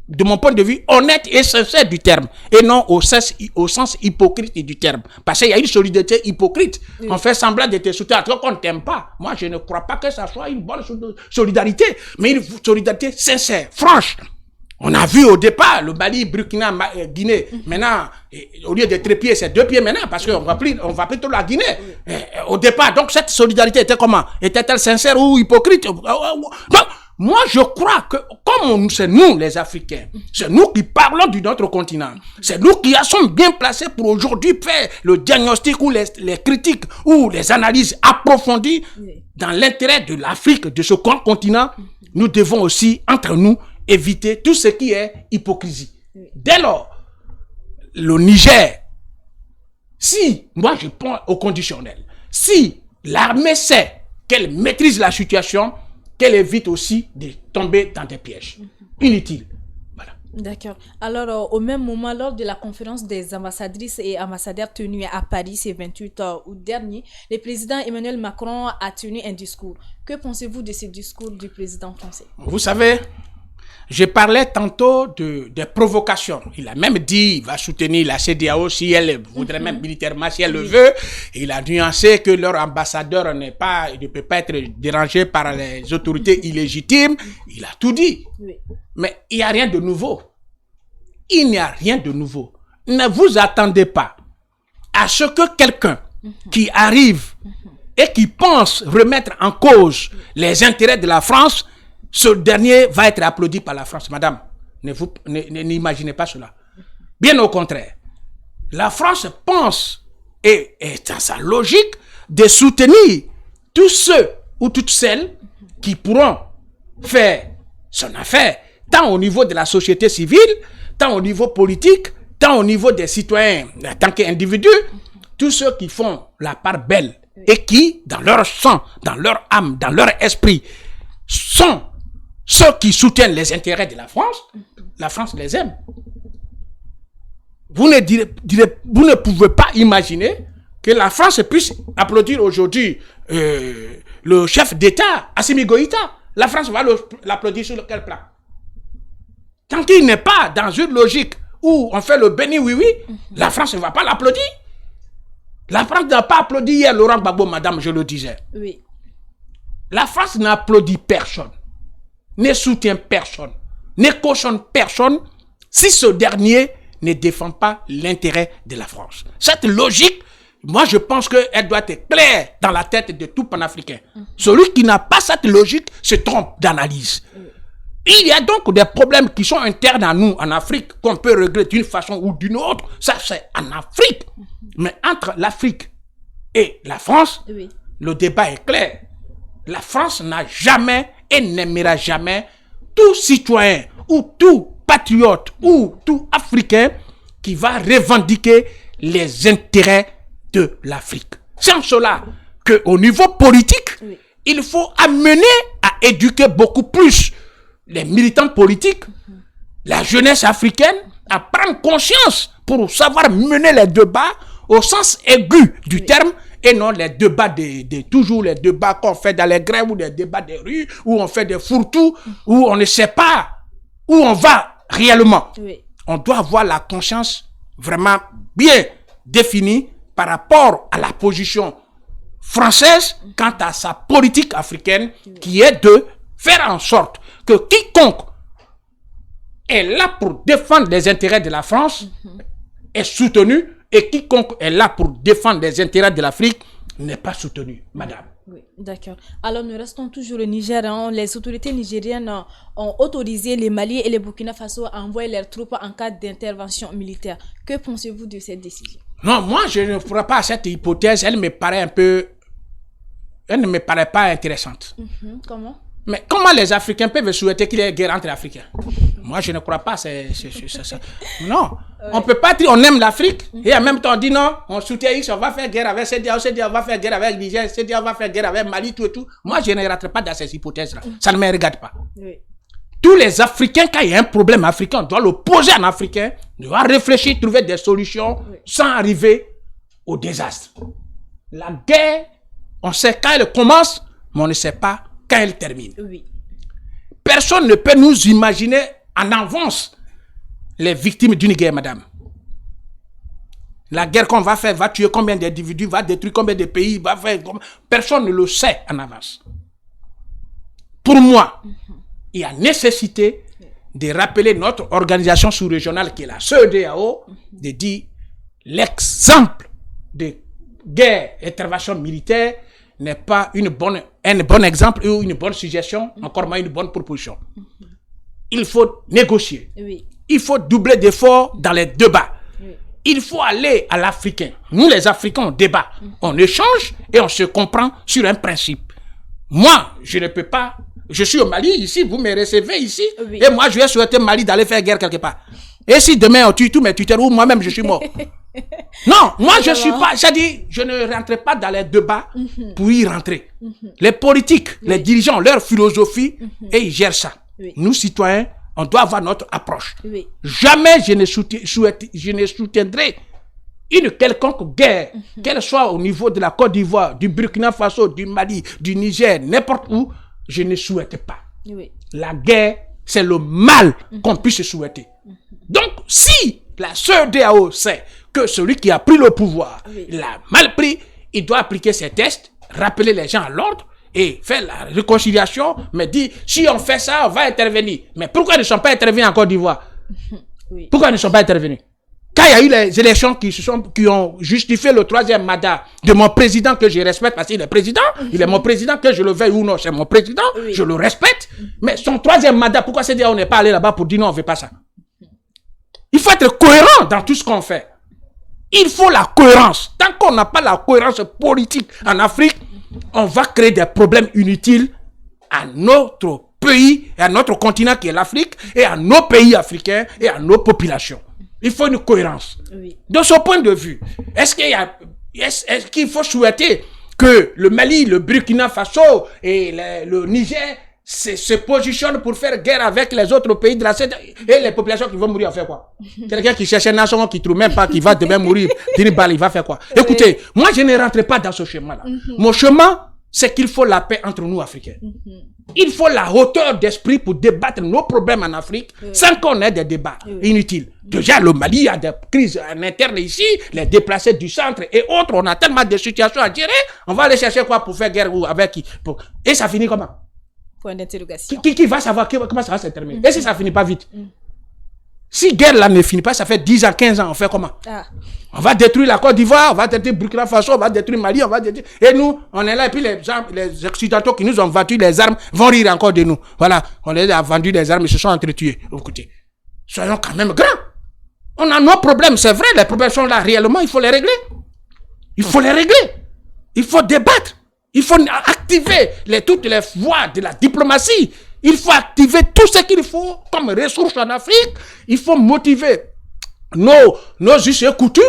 de mon point de vue, honnête et sincère du terme, et non au sens hypocrite du terme. Parce qu'il y a une solidarité hypocrite. On fait semblant de te soutenir alors qu'on ne t'aime pas. Moi, je ne crois pas que ça soit une bonne solidarité, mais une solidarité sincère, franche. On a vu au départ le Mali, Burkina, Guinée. Maintenant, au lieu de trépieds, c'est 2 pieds maintenant, parce qu'on va plus trop la Guinée. Au départ, donc cette solidarité était comment? Était-elle sincère ou hypocrite? Donc, moi, je crois que, comme c'est nous, les Africains, c'est nous qui parlons de notre continent, c'est nous qui sommes bien placés pour aujourd'hui faire le diagnostic ou les critiques ou les analyses approfondies dans l'intérêt de l'Afrique, de ce grand continent. Nous devons aussi, entre nous, éviter tout ce qui est hypocrisie. Dès lors, le Niger, si, moi je prends au conditionnel, si l'armée sait qu'elle maîtrise la situation, qu'elle évite aussi de tomber dans des pièges inutiles. Voilà. D'accord. Alors, au même moment, lors de la conférence des ambassadrices et ambassadeurs tenue à Paris ce 28 août dernier, le président Emmanuel Macron a tenu un discours. Que pensez-vous de ce discours du président français? Vous savez, je parlais tantôt des provocations. Il a même dit qu'il va soutenir la CEDEAO si elle voudrait même militairement, si elle le veut. Il a nuancé que leur ambassadeur ne peut pas être dérangé par les autorités illégitimes. Il a tout dit. Mais il n'y a rien de nouveau. Il n'y a rien de nouveau. Ne vous attendez pas à ce que quelqu'un qui arrive et qui pense remettre en cause les intérêts de la France, ce dernier va être applaudi par la France. Madame, n'imaginez pas cela. Bien au contraire. La France pense et est dans sa logique de soutenir tous ceux ou toutes celles qui pourront faire son affaire, tant au niveau de la société civile, tant au niveau politique, tant au niveau des citoyens en tant qu'individus, tous ceux qui font la part belle et qui, dans leur sang, dans leur âme, dans leur esprit, sont ceux qui soutiennent les intérêts de la France les aime. Vous ne pouvez pas imaginer que la France puisse applaudir aujourd'hui le chef d'État, Assimi Goïta. La France va l'applaudir sur quel plan? Tant qu'il n'est pas dans une logique où on fait le béni oui-oui, la France ne va pas l'applaudir. La France n'a pas applaudi hier Laurent Gbagbo, madame, je le disais. Oui. La France n'applaudit personne, ne soutient personne, ne cautionne personne si ce dernier ne défend pas l'intérêt de la France. Cette logique, moi je pense qu'elle doit être claire dans la tête de tout panafricain. Celui qui n'a pas cette logique se trompe d'analyse. Il y a donc des problèmes qui sont internes à nous en Afrique qu'on peut régler d'une façon ou d'une autre. Ça c'est en Afrique. Mais entre l'Afrique et la France, le débat est clair. la France n'a jamais et n'aimera jamais tout citoyen ou tout patriote ou tout Africain qui va revendiquer les intérêts de l'Afrique. Sans cela, qu'au niveau politique, il faut amener à éduquer beaucoup plus les militants politiques, la jeunesse africaine, à prendre conscience pour savoir mener les débats au sens aigu du terme et non les débats toujours les débats qu'on fait dans les grèves ou les débats des rues où on fait des fourre-tout, où on ne sait pas où on va réellement. On doit avoir la conscience vraiment bien définie par rapport à la position française quant à sa politique africaine qui est de faire en sorte que quiconque est là pour défendre les intérêts de la France est soutenu et quiconque est là pour défendre les intérêts de l'Afrique n'est pas soutenu, madame. Oui, d'accord. Alors, nous restons toujours au Niger. Les autorités nigériennes ont autorisé les Mali et les Burkina Faso à envoyer leurs troupes en cas d'intervention militaire. Que pensez-vous de cette décision? Non, moi, je ne ferai pas cette hypothèse. Elle me paraît elle ne me paraît pas intéressante. Comment? Mais comment les Africains peuvent souhaiter qu'il y ait guerre entre Africains? Moi, je ne crois pas. Ça. Non. On ne peut pas dire on aime l'Afrique et en même temps on dit non, on soutient X, on va faire guerre avec CEDEAO, on va faire guerre avec Niger, on va faire guerre avec Mali, tout et tout. Moi, je ne rentre pas dans ces hypothèses-là. Ça ne me regarde pas. Tous les Africains, quand il y a un problème africain, on doit le poser en Africain, on doit réfléchir, trouver des solutions sans arriver au désastre. La guerre, on sait quand elle commence, mais on ne sait pas quand elle termine. Personne ne peut nous imaginer en avance les victimes d'une guerre, madame. La guerre qu'on va faire va tuer combien d'individus, va détruire combien de pays, va faire... Personne ne le sait en avance. Pour moi, il y a nécessité de rappeler notre organisation sous-régionale qui est la CEDEAO, de dire l'exemple de guerre, intervention militaire n'est pas un bon exemple ou une bonne suggestion, encore moins une bonne proposition. Il faut négocier. Il faut doubler d'efforts dans les débats. Il faut aller à l'Africain. Nous, les Africains, on débat. On échange et on se comprend sur un principe. Moi, je ne peux pas... Je suis au Mali, ici, vous me recevez ici, et moi, je vais souhaiter Mali d'aller faire guerre quelque part. Et si demain, on tue tous mes tuteurs ou moi-même, je suis mort. Non, moi, je ne suis pas... C'est-à-dire, je ne rentre pas dans les débats pour y rentrer. Les politiques, les dirigeants, leur philosophie, et ils gèrent ça. Nous, citoyens, on doit avoir notre approche. Jamais je ne soutiendrai une quelconque guerre, qu'elle soit au niveau de la Côte d'Ivoire, du Burkina Faso, du Mali, du Niger, n'importe où, je ne souhaite pas. La guerre, c'est le mal qu'on puisse souhaiter. Donc, si la CEDEAO sait que celui qui a pris le pouvoir, il a mal pris, il doit appliquer ses tests, rappeler les gens à l'ordre, et faire la réconciliation, mais dire, si on fait ça, on va intervenir. Mais pourquoi ils ne sont pas intervenus en Côte d'Ivoire? Pourquoi ils ne sont pas intervenus? Quand il y a eu les élections qui ont justifié le 3e mandat de mon président que je respecte, parce qu'il est président, il est mon président, que je le veuille ou non, c'est mon président, je le respecte, mais son 3e mandat, pourquoi c'est dire on n'est pas allé là-bas pour dire non, on ne veut pas ça? Il faut être cohérent dans tout ce qu'on fait. Il faut la cohérence. Tant qu'on n'a pas la cohérence politique en Afrique, on va créer des problèmes inutiles à notre pays, et à notre continent qui est l'Afrique, et à nos pays africains, et à nos populations. Il faut une cohérence. De ce point de vue, est-ce qu'il faut souhaiter que le Mali, le Burkina Faso et le Niger se positionnent pour faire guerre avec les autres pays de la CEDEAO et les populations qui vont mourir, on fait quoi? Quelqu'un qui cherche un nation qui ne trouve même pas, qui va demain mourir d'une balle, il va faire quoi? Écoutez, moi je ne rentre pas dans ce chemin-là. Mon chemin, c'est qu'il faut la paix entre nous, Africains. Il faut la hauteur d'esprit pour débattre nos problèmes en Afrique sans qu'on ait des débats inutiles. Déjà, le Mali a des crises en interne ici, les déplacés du centre et autres, on a tellement de situations à gérer, on va aller chercher quoi pour faire guerre ou avec qui? Et ça finit comment? Point d'interrogation. Qui va savoir comment ça va se terminer? Et si ça finit pas vite? Si guerre là ne finit pas, ça fait 10 ans, 15 ans, on fait comment? On va détruire la Côte d'Ivoire, on va détruire Burkina Faso, on va détruire Mali, on va détruire... Et nous, on est là, et puis les Occidentaux qui nous ont vendu les armes vont rire encore de nous. Voilà, on les a vendu des armes, ils se sont entretués. Écoutez, soyons quand même grands. On a nos problèmes, c'est vrai, les problèmes sont là réellement, il faut les régler. Il faut les régler. Il faut débattre. Il faut activer toutes les voies de la diplomatie. Il faut activer tout ce qu'il faut comme ressources en Afrique. Il faut motiver nos us et coutumes,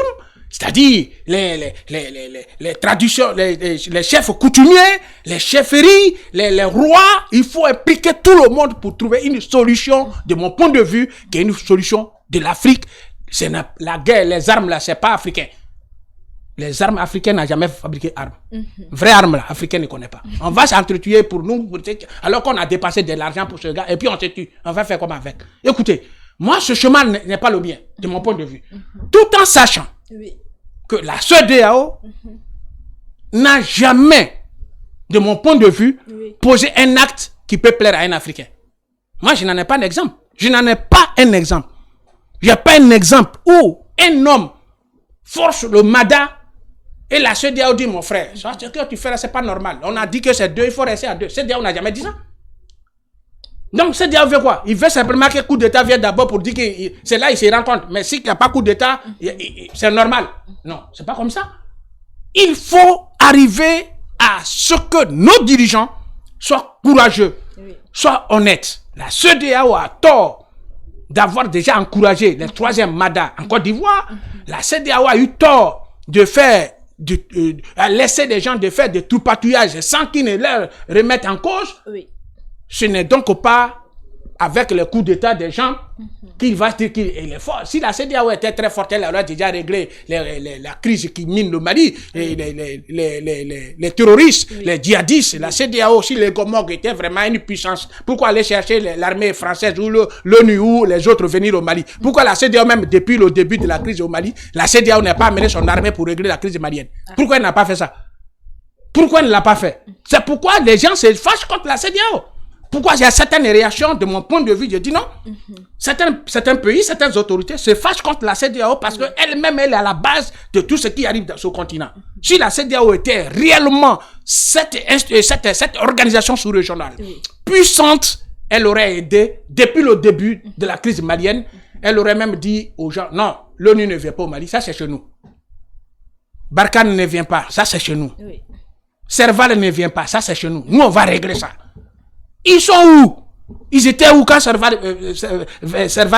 c'est-à-dire les traditions, les chefs coutumiers, les chefferies, les rois. Il faut impliquer tout le monde pour trouver une solution, de mon point de vue, qui est une solution de l'Afrique. La guerre, les armes là, c'est pas africain. Les armes africaines n'ont jamais fabriqué armes. Vraie arme là, africain ne connaît pas. On va s'entretuer pour nous, alors qu'on a dépassé de l'argent pour ce gars, et puis on se tue. On va faire comment avec? Écoutez, moi ce chemin n'est pas le mien, de mon point de vue. Tout en sachant que la CEDEAO n'a jamais, de mon point de vue, posé un acte qui peut plaire à un Africain. Moi je n'en ai pas d'exemple. Je n'en ai pas un exemple. Il n'y a pas un exemple où un homme force le MADA et la CEDEAO dit, mon frère, ce que tu fais là, c'est pas normal. On a dit que c'est deux, il faut rester à deux. CEDEAO n'a jamais dit ça. Donc CEDEAO veut quoi? Il veut simplement que le coup d'État vienne d'abord pour dire que c'est là il se rend compte. Mais s'il n'y a pas coup d'État, c'est normal. Non, c'est pas comme ça. Il faut arriver à ce que nos dirigeants soient courageux, soient honnêtes. La CEDEAO a tort d'avoir déjà encouragé le troisième MADA en Côte d'Ivoire. La CEDEAO a eu tort de faire, à laisser des gens de faire des tripatouillages sans qu'ils ne leur remettent en cause. Ce n'est donc pas avec le coup d'État des gens qu'il va dire qu'il est fort. Si la CEDEAO était très forte, elle aurait déjà réglé la crise qui mine le Mali, les terroristes, les djihadistes. La CEDEAO, si les Gomorgues étaient vraiment une puissance, pourquoi aller chercher l'armée française ou l'ONU ou les autres venir au Mali? Pourquoi la CEDEAO, même depuis le début de la crise au Mali, la CEDEAO n'a pas amené son armée pour régler la crise malienne? Pourquoi elle n'a pas fait ça? Pourquoi elle ne l'a pas fait? C'est pourquoi les gens se fâchent contre la CEDEAO. Pourquoi il y a certaines réactions, de mon point de vue, je dis non. Certains pays, certaines autorités se fâchent contre la CEDEAO parce qu'elle-même, elle est à la base de tout ce qui arrive dans ce continent. Si la CEDEAO était réellement cette organisation sous-régionale puissante, elle aurait aidé depuis le début de la crise malienne. Elle aurait même dit aux gens, non, l'ONU ne vient pas au Mali, ça c'est chez nous. Barkhane ne vient pas, ça c'est chez nous. Serval ne vient pas, ça c'est chez nous. Nous, on va régler ça. Ils sont où? Ils étaient où quand Serval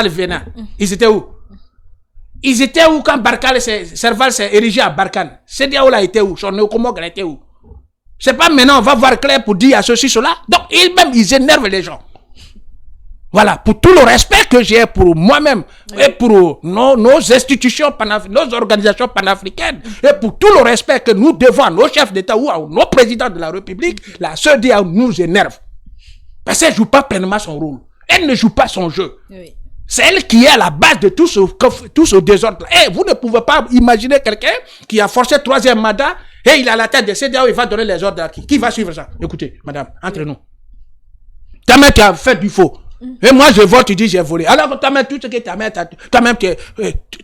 venait? Ils étaient où? Ils étaient où quand Serval s'est érigé à Barkhane? CEDEAO là était où? Son néocomorgue était où? C'est pas maintenant on va voir clair pour dire à ceci, cela. Donc ils énervent les gens. Voilà, pour tout le respect que j'ai pour moi-même et pour nos institutions, nos organisations panafricaines, et pour tout le respect que nous devons à nos chefs d'État ou à nos présidents de la République, la CEDEAO nous énerve. Parce qu'elle ne joue pas pleinement son rôle. Elle ne joue pas son jeu. C'est elle qui est à la base de tout ce désordre. Et vous ne pouvez pas imaginer quelqu'un qui a forcé le troisième mandat et il a la tête de CEDEAO, il va donner les ordres à qui? Qui va suivre ça? Écoutez, madame, entre nous. Ta mère qui a fait du faux. Et moi je vole, tu dis j'ai volé. Alors ta mère, tout ce que ta mère,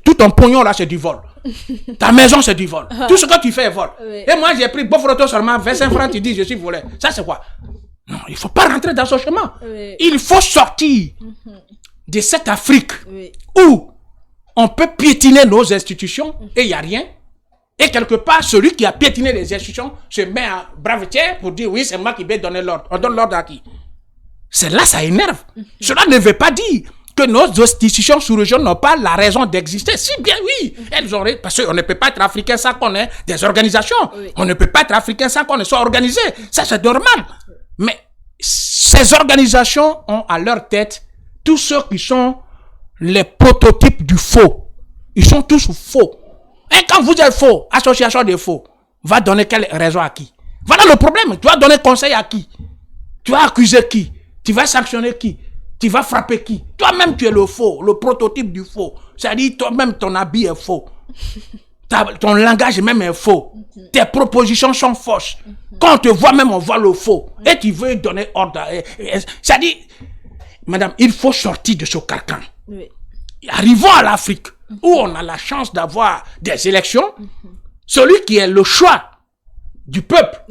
tout ton pognon là c'est du vol. Ta maison c'est du vol. Tout ce que tu fais est vol. Et moi j'ai pris beau photo seulement 25 francs, tu dis je suis volé. Ça c'est quoi? Non, il ne faut pas rentrer dans ce chemin. Il faut sortir de cette Afrique où on peut piétiner nos institutions et il n'y a rien. Et quelque part, celui qui a piétiné les institutions se met en bravetière pour dire oui, c'est moi qui vais donner l'ordre. On donne l'ordre à qui? C'est là, ça énerve. Cela ne veut pas dire que nos institutions sous-régionales n'ont pas la raison d'exister. Si bien oui, elles ont, parce qu'on ne peut pas être africain sans qu'on ait des organisations. On ne peut pas être africain sans qu'on soit organisé. Ça, c'est normal. Mais ces organisations ont à leur tête tous ceux qui sont les prototypes du faux. Ils sont tous faux. Et quand vous êtes faux, association de faux, va donner quelle raison à qui? Voilà le problème. Tu vas donner conseil à qui? Tu vas accuser qui? Tu vas sanctionner qui? Tu vas frapper qui? Toi-même, tu es le faux, le prototype du faux. C'est-à-dire, toi-même, ton habit est faux. Ton langage même est faux. Tes propositions sont fausses. Quand on te voit même, on voit le faux. Et tu veux donner ordre. C'est-à-dire, madame, il faut sortir de ce carcan. Arrivons à l'Afrique, où on a la chance d'avoir des élections. Celui qui est le choix du peuple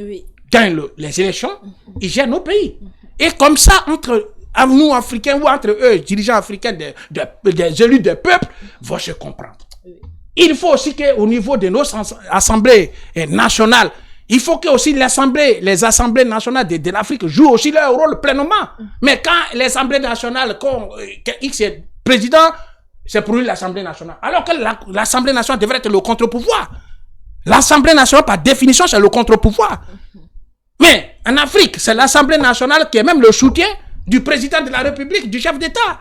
gagne les élections, il gère nos pays. Et comme ça, entre nous, Africains, ou entre eux, dirigeants africains, des élus des peuples, vont se comprendre. Il faut aussi qu'au niveau de nos assemblées nationales, Il faut que aussi les assemblées nationales de l'Afrique jouent aussi leur rôle pleinement. Mais quand l'Assemblée nationale, quand X est président, c'est pour lui l'Assemblée nationale. Alors que l'Assemblée nationale devrait être le contre-pouvoir. L'Assemblée nationale, par définition, c'est le contre-pouvoir. Mais en Afrique, c'est l'Assemblée nationale qui est même le soutien du président de la République, du chef d'État.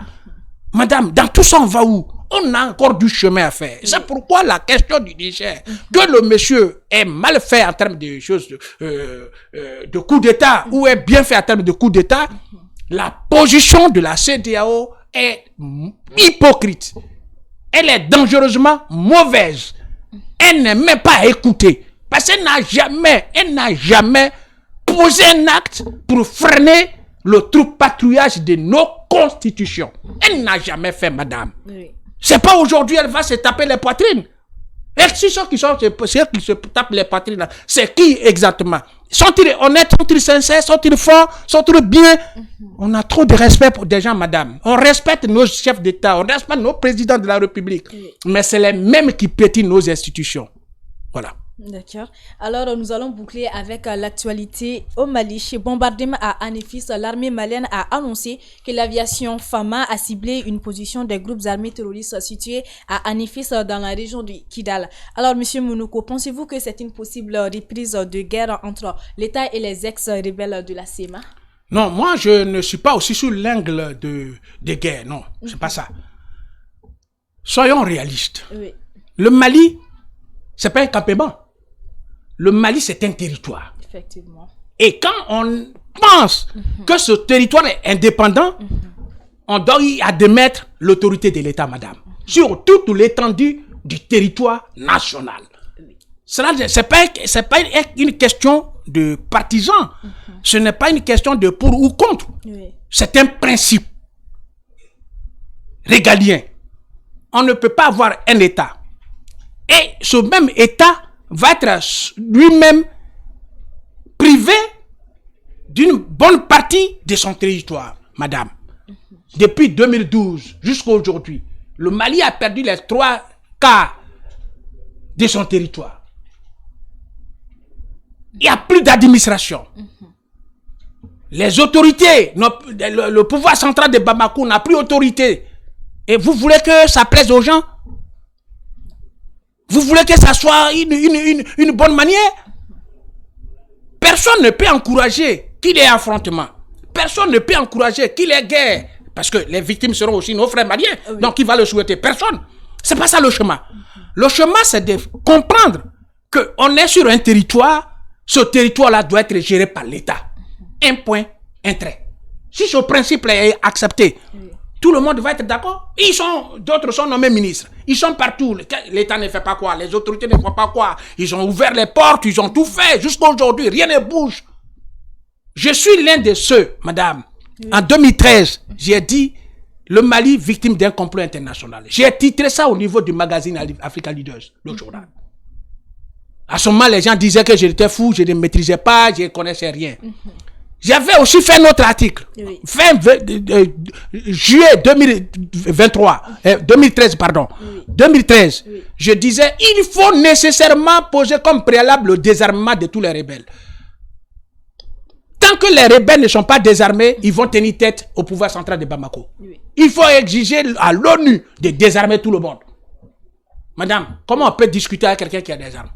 Madame, dans tout ça, on va où? On a encore du chemin à faire. C'est pourquoi la question du Niger, que le monsieur est mal fait en termes de choses de coup d'État ou est bien fait en termes de coup d'État, la position de la CEDEAO est hypocrite. Elle est dangereusement mauvaise. Elle n'est même pas à écouter. Parce qu'elle n'a jamais posé un acte pour freiner le patrouillage de nos constitutions. Elle n'a jamais fait, madame. Oui. C'est pas aujourd'hui, elle va se taper les poitrines. Et si ceux qui se tapent les poitrines, c'est qui exactement? Sont-ils honnêtes, sont-ils sincères, sont-ils forts, sont-ils bien? On a trop de respect pour des gens, madame. On respecte nos chefs d'État, on respecte nos présidents de la République. Oui. Mais c'est les mêmes qui pétillent nos institutions. Voilà. D'accord. Alors, nous allons boucler avec l'actualité au Mali. Chez bombardement à Anifis, l'armée malienne a annoncé que l'aviation Fama a ciblé une position des groupes armés terroristes situés à Anifis dans la région du Kidal. Alors, Monsieur Mounouko, pensez-vous que c'est une possible reprise de guerre entre l'État et les ex-rebelles de la CEMA? Non, moi, je ne suis pas aussi sous l'angle de guerre. Non, c'est pas ça. Soyons réalistes. Oui. Le Mali, c'est pas un campement. Le Mali, c'est un territoire. Effectivement. Et quand on pense que ce territoire est indépendant, on doit y admettre l'autorité de l'État, madame, sur toute l'étendue du territoire national. Cela, c'est pas une question de partisans. Ce n'est pas une question de pour ou contre. Oui. C'est un principe régalien. On ne peut pas avoir un État. Et ce même État va être lui-même privé d'une bonne partie de son territoire, madame. Depuis 2012 jusqu'à aujourd'hui, le Mali a perdu les 3/4 de son territoire. Il n'y a plus d'administration. Les autorités, le pouvoir central de Bamako n'a plus autorité. Et vous voulez que ça plaise aux gens? Vous voulez que ça soit une bonne manière? Personne ne peut encourager qu'il y ait affrontement. Personne ne peut encourager qu'il y ait guerre. Parce que les victimes seront aussi nos frères maliens. Oui. Donc, qui va le souhaiter? Personne. C'est pas ça le chemin. Le chemin, c'est de comprendre qu'on est sur un territoire. Ce territoire-là doit être géré par l'État. Un point, un trait. Si ce principe est accepté, oui, tout le monde va être d'accord. D'autres sont nommés ministres. Ils sont partout. L'État ne fait pas quoi. Les autorités ne font pas quoi. Ils ont ouvert les portes. Ils ont tout fait. Jusqu'à aujourd'hui, rien ne bouge. Je suis l'un de ceux, madame. Oui. En 2013, j'ai dit le Mali victime d'un complot international. J'ai titré ça au niveau du magazine Africa Leaders, le journal. À ce moment, les gens disaient que j'étais fou, je ne maîtrisais pas, je ne connaissais rien. J'avais aussi fait un autre article. Oui. Juillet 2013, pardon. Oui. 2013, oui, je disais, il faut nécessairement poser comme préalable le désarmement de tous les rebelles. Tant que les rebelles ne sont pas désarmés, ils vont tenir tête au pouvoir central de Bamako. Oui. Il faut exiger à l'ONU de désarmer tout le monde. Madame, comment on peut discuter avec quelqu'un qui a des armes?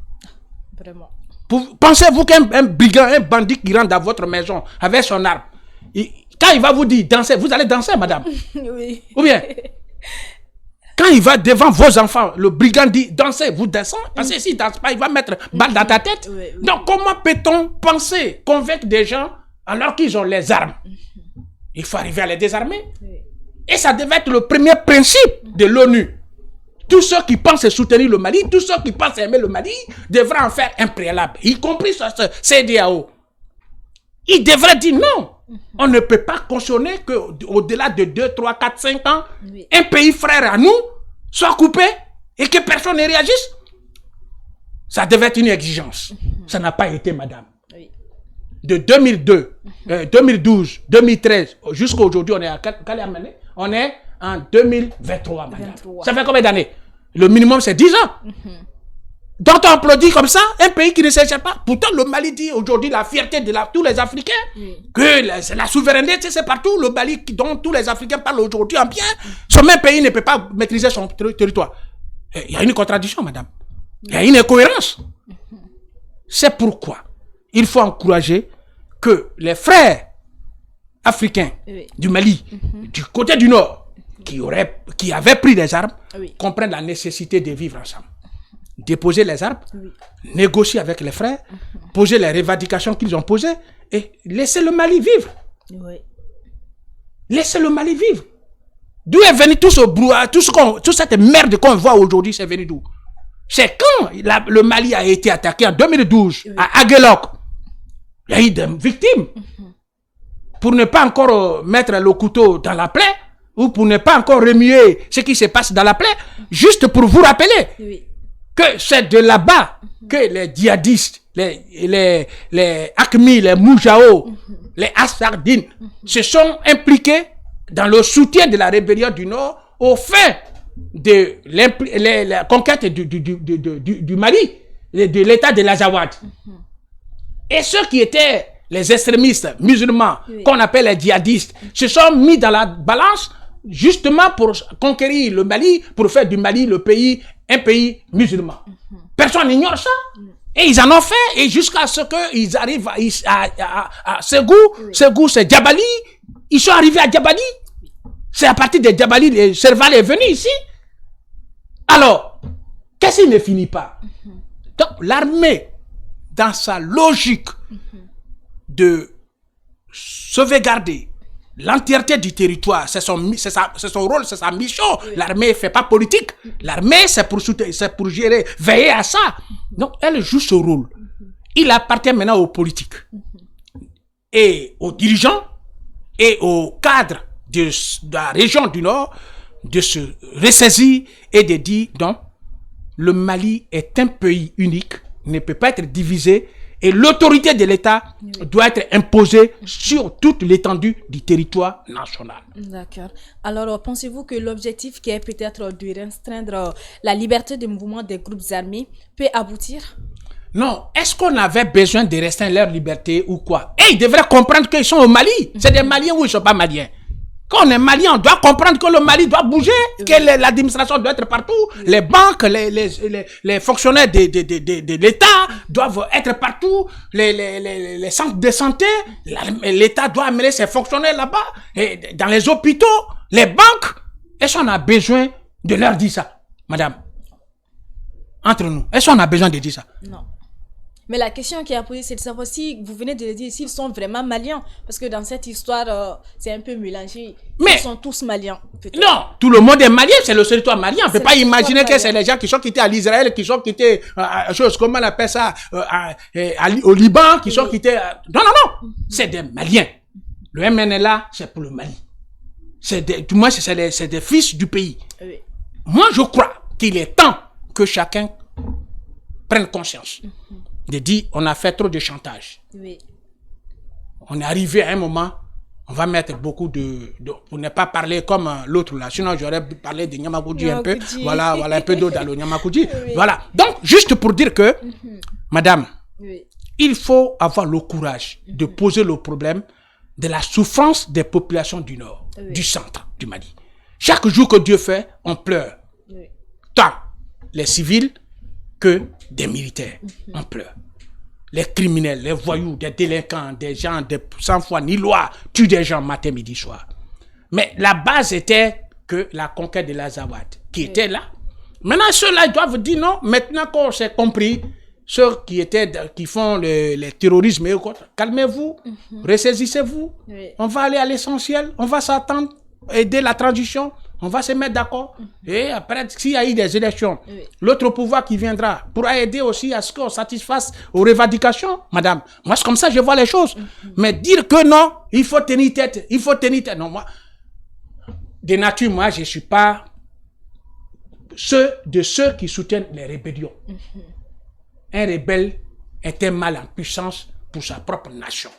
Vraiment. Pensez-vous qu'un brigand, un bandit qui rentre dans votre maison avec son arme, quand il va vous dire danser, vous allez danser, madame? Oui. Ou bien, quand il va devant vos enfants, le brigand dit dansez, vous dansez, parce que s'il ne danse pas, il va mettre balle dans ta tête. Oui, oui. Donc, comment peut-on penser, convaincre des gens alors qu'ils ont les armes? Il faut arriver à les désarmer. Oui. Et ça devait être le premier principe de l'ONU. Tous ceux qui pensent soutenir le Mali, tous ceux qui pensent aimer le Mali, devraient en faire un préalable, y compris ce CEDEAO. Ils devraient dire non. On ne peut pas cautionner qu'au-delà de 2, 3, 4, 5 ans, oui, un pays frère à nous soit coupé et que personne ne réagisse. Ça devait être une exigence. Ça n'a pas été, madame. Oui. De 2012, 2013, jusqu'à aujourd'hui, on est à quelle année? On est en 2023, madame. 23. Ça fait combien d'années? Le minimum, c'est 10 ans. dont on applaudit comme ça, un pays qui ne s'échappe pas. Pourtant, le Mali dit aujourd'hui la fierté de tous les Africains, que la souveraineté, c'est partout. Le Mali dont tous les Africains parlent aujourd'hui en bien, ce même pays ne peut pas maîtriser son territoire. Il y a une contradiction, madame. Il y a une incohérence. C'est pourquoi il faut encourager que les frères africains du Mali, du côté du Nord, qui avaient pris des armes, comprennent la nécessité de vivre ensemble. Déposer les armes, négocier avec les frères, poser les revendications qu'ils ont posées et laisser le Mali vivre. Laisser le Mali vivre. D'où est venu tout ce brouhaha, toute cette merde qu'on voit aujourd'hui, c'est venu d'où? C'est quand le Mali a été attaqué en 2012 à Aguelok. Il y a eu des victimes. Pour ne pas encore mettre le couteau dans la plaie, ou pour ne pas encore remuer ce qui se passe dans la plaie, juste pour vous rappeler que c'est de là-bas que les djihadistes, les Akmi, les Moujao, les Assardines se sont impliqués dans le soutien de la rébellion du Nord au fin de la conquête du Mali, de l'état de l'Azawad. Et ceux qui étaient les extrémistes musulmans, qu'on appelle les djihadistes, se sont mis dans la balance justement pour conquérir le Mali, pour faire du Mali un pays musulman. Personne n'ignore ça. Et ils en ont fait, et jusqu'à ce qu'ils arrivent à Ségou, c'est Djabali. Ils sont arrivés à Djabali. C'est à partir de Djabali, le Serval est venu ici. Alors, qu'est-ce qui ne finit pas? Donc, l'armée, dans sa logique de sauvegarder l'entièreté du territoire, c'est son rôle, c'est sa mission. L'armée ne fait pas politique. L'armée, c'est pour gérer, veiller à ça. Donc, elle joue ce rôle. Il appartient maintenant aux politiques et aux dirigeants et aux cadres de la région du Nord de se ressaisir et de dire non, le Mali est un pays unique, ne peut pas être divisé et l'autorité de l'État doit être imposée sur toute l'étendue du territoire national. D'accord. Alors, pensez-vous que l'objectif qui est peut-être de restreindre la liberté de mouvement des groupes armés peut aboutir? Non. Est-ce qu'on avait besoin de restreindre leur liberté ou quoi? Et ils devraient comprendre qu'ils sont au Mali. C'est des Maliens ou ils ne sont pas Maliens? Quand on est Malien, on doit comprendre que le Mali doit bouger, que l'administration doit être partout, les banques, les fonctionnaires de l'État doivent être partout, les centres de santé, l'État doit amener ses fonctionnaires là-bas, et dans les hôpitaux, les banques. Est-ce qu'on a besoin de leur dire ça, madame? Entre nous, est-ce qu'on a besoin de dire ça? Non. Mais la question qui est posée, c'est de savoir si, vous venez de le dire, s'ils sont vraiment maliens. Parce que dans cette histoire, c'est un peu mélangé. Mais ils sont tous maliens. Non, tout le monde est malien, c'est le territoire malien. On ne peut pas imaginer que c'est les gens qui sont quittés à l'Israël, qui sont quittés, comment on appelle ça, au Liban, qui sont quittés. Non, c'est des Maliens. Le MNLA, c'est pour le Mali. Du moins, c'est des fils du pays. Oui. Moi, je crois qu'il est temps que chacun prenne conscience. De dire, on a fait trop de chantage. Oui. On est arrivé à un moment, on va mettre beaucoup pour ne pas parler comme l'autre là, sinon j'aurais parlé de Niamakoudji un peu. Voilà, un peu d'eau dans le Niamakoudji. Oui. Voilà. Donc, juste pour dire que, madame, il faut avoir le courage de poser le problème de la souffrance des populations du Nord, du centre du Mali. Chaque jour que Dieu fait, on pleure. Tant les civils que des militaires. On pleure. Les criminels, les voyous, des délinquants, des gens sans foi ni loi tuent des gens matin, midi, soir. Mais la base était que la conquête de l'Azawad, qui était là. Maintenant, ceux-là, ils doivent dire non. Maintenant qu'on s'est compris, ceux qui font le terrorisme et autres, calmez-vous, ressaisissez-vous. On va aller à l'essentiel, on va s'attendre, aider la transition. On va se mettre d'accord. Et après, s'il y a eu des élections, l'autre pouvoir qui viendra pourra aider aussi à ce qu'on satisfasse aux revendications, madame. Moi, c'est comme ça que je vois les choses. Mais dire que non, il faut tenir tête, Non, moi, de nature, moi, je ne suis pas ceux qui soutiennent les rébellions. Un rebelle est un mal en puissance pour sa propre nation.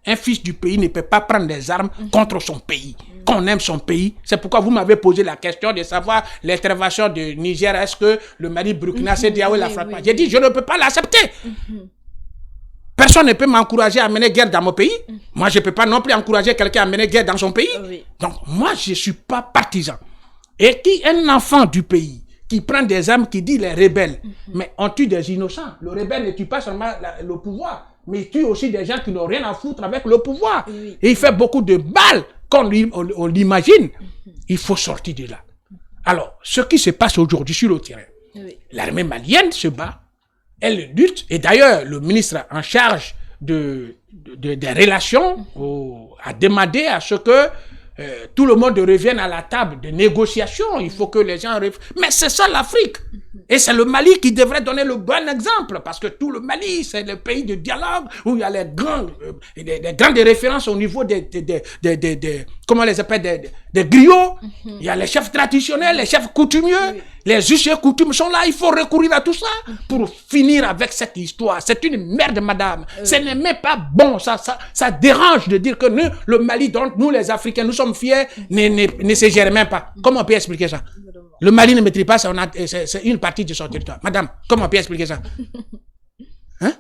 Un fils du pays ne peut pas prendre des armes contre son pays. qu'on aime son pays. C'est pourquoi vous m'avez posé la question de savoir l'intervention du Niger. Est-ce que le Mali, Burkina, CEDEAO la frappe? J'ai dit, je ne peux pas l'accepter. Personne ne peut m'encourager à mener guerre dans mon pays. Moi, je ne peux pas non plus encourager quelqu'un à mener guerre dans son pays. Donc, moi, je ne suis pas partisan. Et qui un enfant du pays qui prend des armes, qui dit les rebelles, mais on tue des innocents. Le rebelle ne tue pas seulement le pouvoir, mais il tue aussi des gens qui n'ont rien à foutre avec le pouvoir. Et il fait beaucoup de balles, comme on l'imagine. Il faut sortir de là. Alors, ce qui se passe aujourd'hui sur le terrain, l'armée malienne se bat, elle lutte, et d'ailleurs, le ministre en charge des relations a demandé à ce que tout le monde revienne à la table de négociation. Il faut que les gens... Mais c'est ça l'Afrique. Et c'est le Mali qui devrait donner le bon exemple, parce que tout le Mali, c'est le pays de dialogue où il y a les grandes références au niveau comment on les appelle, des griots. Il y a les chefs traditionnels, les chefs coutumiers, les us et coutumes sont là. Il faut recourir à tout ça pour finir avec cette histoire. C'est une merde, madame. Ce n'est même pas bon. Ça dérange de dire que nous, le Mali, dont nous les Africains, nous sommes fiers, ne se gère même pas. Comment on peut expliquer ça? Le Mali ne maîtrise pas, c'est une partie de son territoire. Madame, comment on peut expliquer ça? Hein?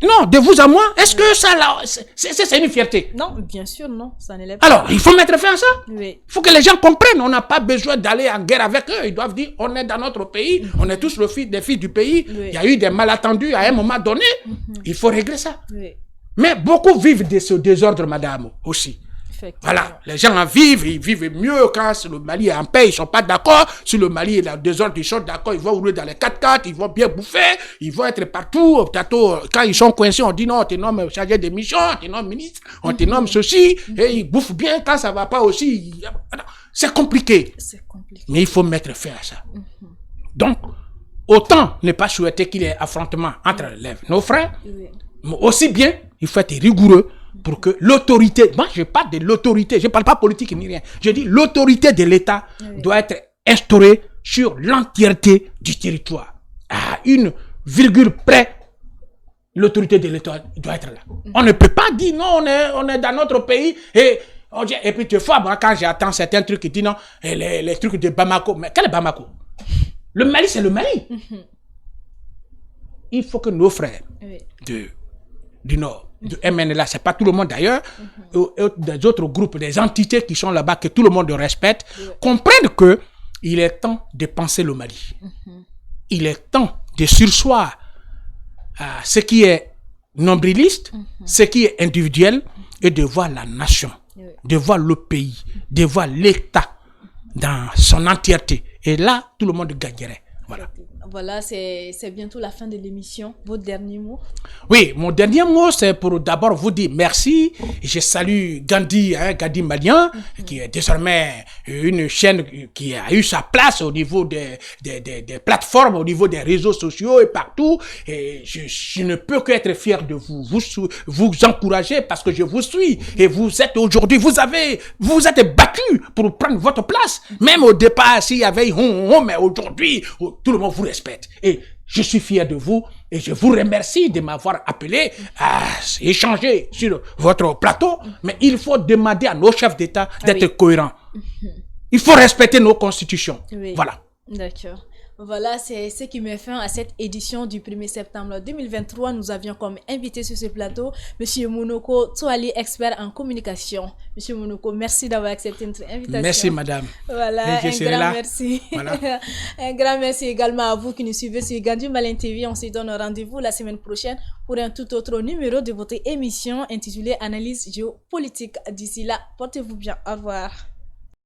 Non, de vous à moi, est-ce que ça, là, c'est une fierté? Non, bien sûr, non, ça n'élève pas. Alors, il faut mettre fin à ça. Il faut que les gens comprennent, on n'a pas besoin d'aller en guerre avec eux. Ils doivent dire, on est dans notre pays, on est tous des fils du pays. Il y a eu des malentendus à un moment donné. Il faut régler ça. Mais beaucoup vivent de ce désordre, madame, aussi. Voilà, les gens en vivent, ils vivent mieux quand le Mali est en paix, ils ne sont pas d'accord. Si le Mali est en désordre, ils sont d'accord, ils vont rouler dans les 4x4, ils vont bien bouffer, ils vont être partout. Quand ils sont coincés, on dit non, on te nomme chargé de mission, on te nomme ministre, on te nomme ceci, et ils bouffent bien. Quand ça ne va pas aussi, c'est compliqué. Mais il faut mettre fin à ça. Donc, autant ne pas souhaiter qu'il y ait affrontement entre nos frères, mais aussi bien, il faut être rigoureux pour que l'autorité, moi je parle de l'autorité, je ne parle pas politique ni rien, je dis l'autorité de l'État doit être instaurée sur l'entièreté du territoire. À une virgule près, l'autorité de l'État doit être là. On ne peut pas dire non, on est dans notre pays et puis tu fois, moi quand j'attends certains trucs qui disent non, les trucs de Bamako, mais quel est Bamako? Le Mali, c'est le Mali. Il faut que nos frères du Nord, du MNLA, c'est pas tout le monde d'ailleurs, des autres groupes, des entités qui sont là-bas, que tout le monde respecte, comprennent que il est temps de penser le Mali. Il est temps de surseoir à ce qui est nombriliste, ce qui est individuel, et de voir la nation, de voir le pays, de voir l'État dans son entièreté. Et là, tout le monde gagnerait. Voilà. Voilà, c'est bientôt la fin de l'émission. Votre dernier mot? Oui, mon dernier mot, c'est pour d'abord vous dire merci. Je salue Gandhi, Gandhi Malien, qui est désormais une chaîne qui a eu sa place au niveau des plateformes, au niveau des réseaux sociaux et partout. Et je ne peux qu'être fier de vous encourager parce que je vous suis. Et vous êtes aujourd'hui, vous êtes battus pour prendre votre place. Même au départ, s'il y avait mais aujourd'hui, tout le monde vous respecte. Et je suis fier de vous et je vous remercie de m'avoir appelé à échanger sur votre plateau. Mais il faut demander à nos chefs d'État d'être cohérents. Il faut respecter nos constitutions. Voilà. D'accord. Voilà, c'est ce qui met fin à cette édition du 1er septembre 2023. Nous avions comme invité sur ce plateau M. Monoko Toali, expert en communication. M. Monoko, merci d'avoir accepté notre invitation. Merci, madame. Voilà, un grand merci. Voilà. Un grand merci également à vous qui nous suivez sur Gandhi Malin TV. On se donne rendez-vous la semaine prochaine pour un tout autre numéro de votre émission intitulée Analyse géopolitique. D'ici là, portez-vous bien. Au revoir.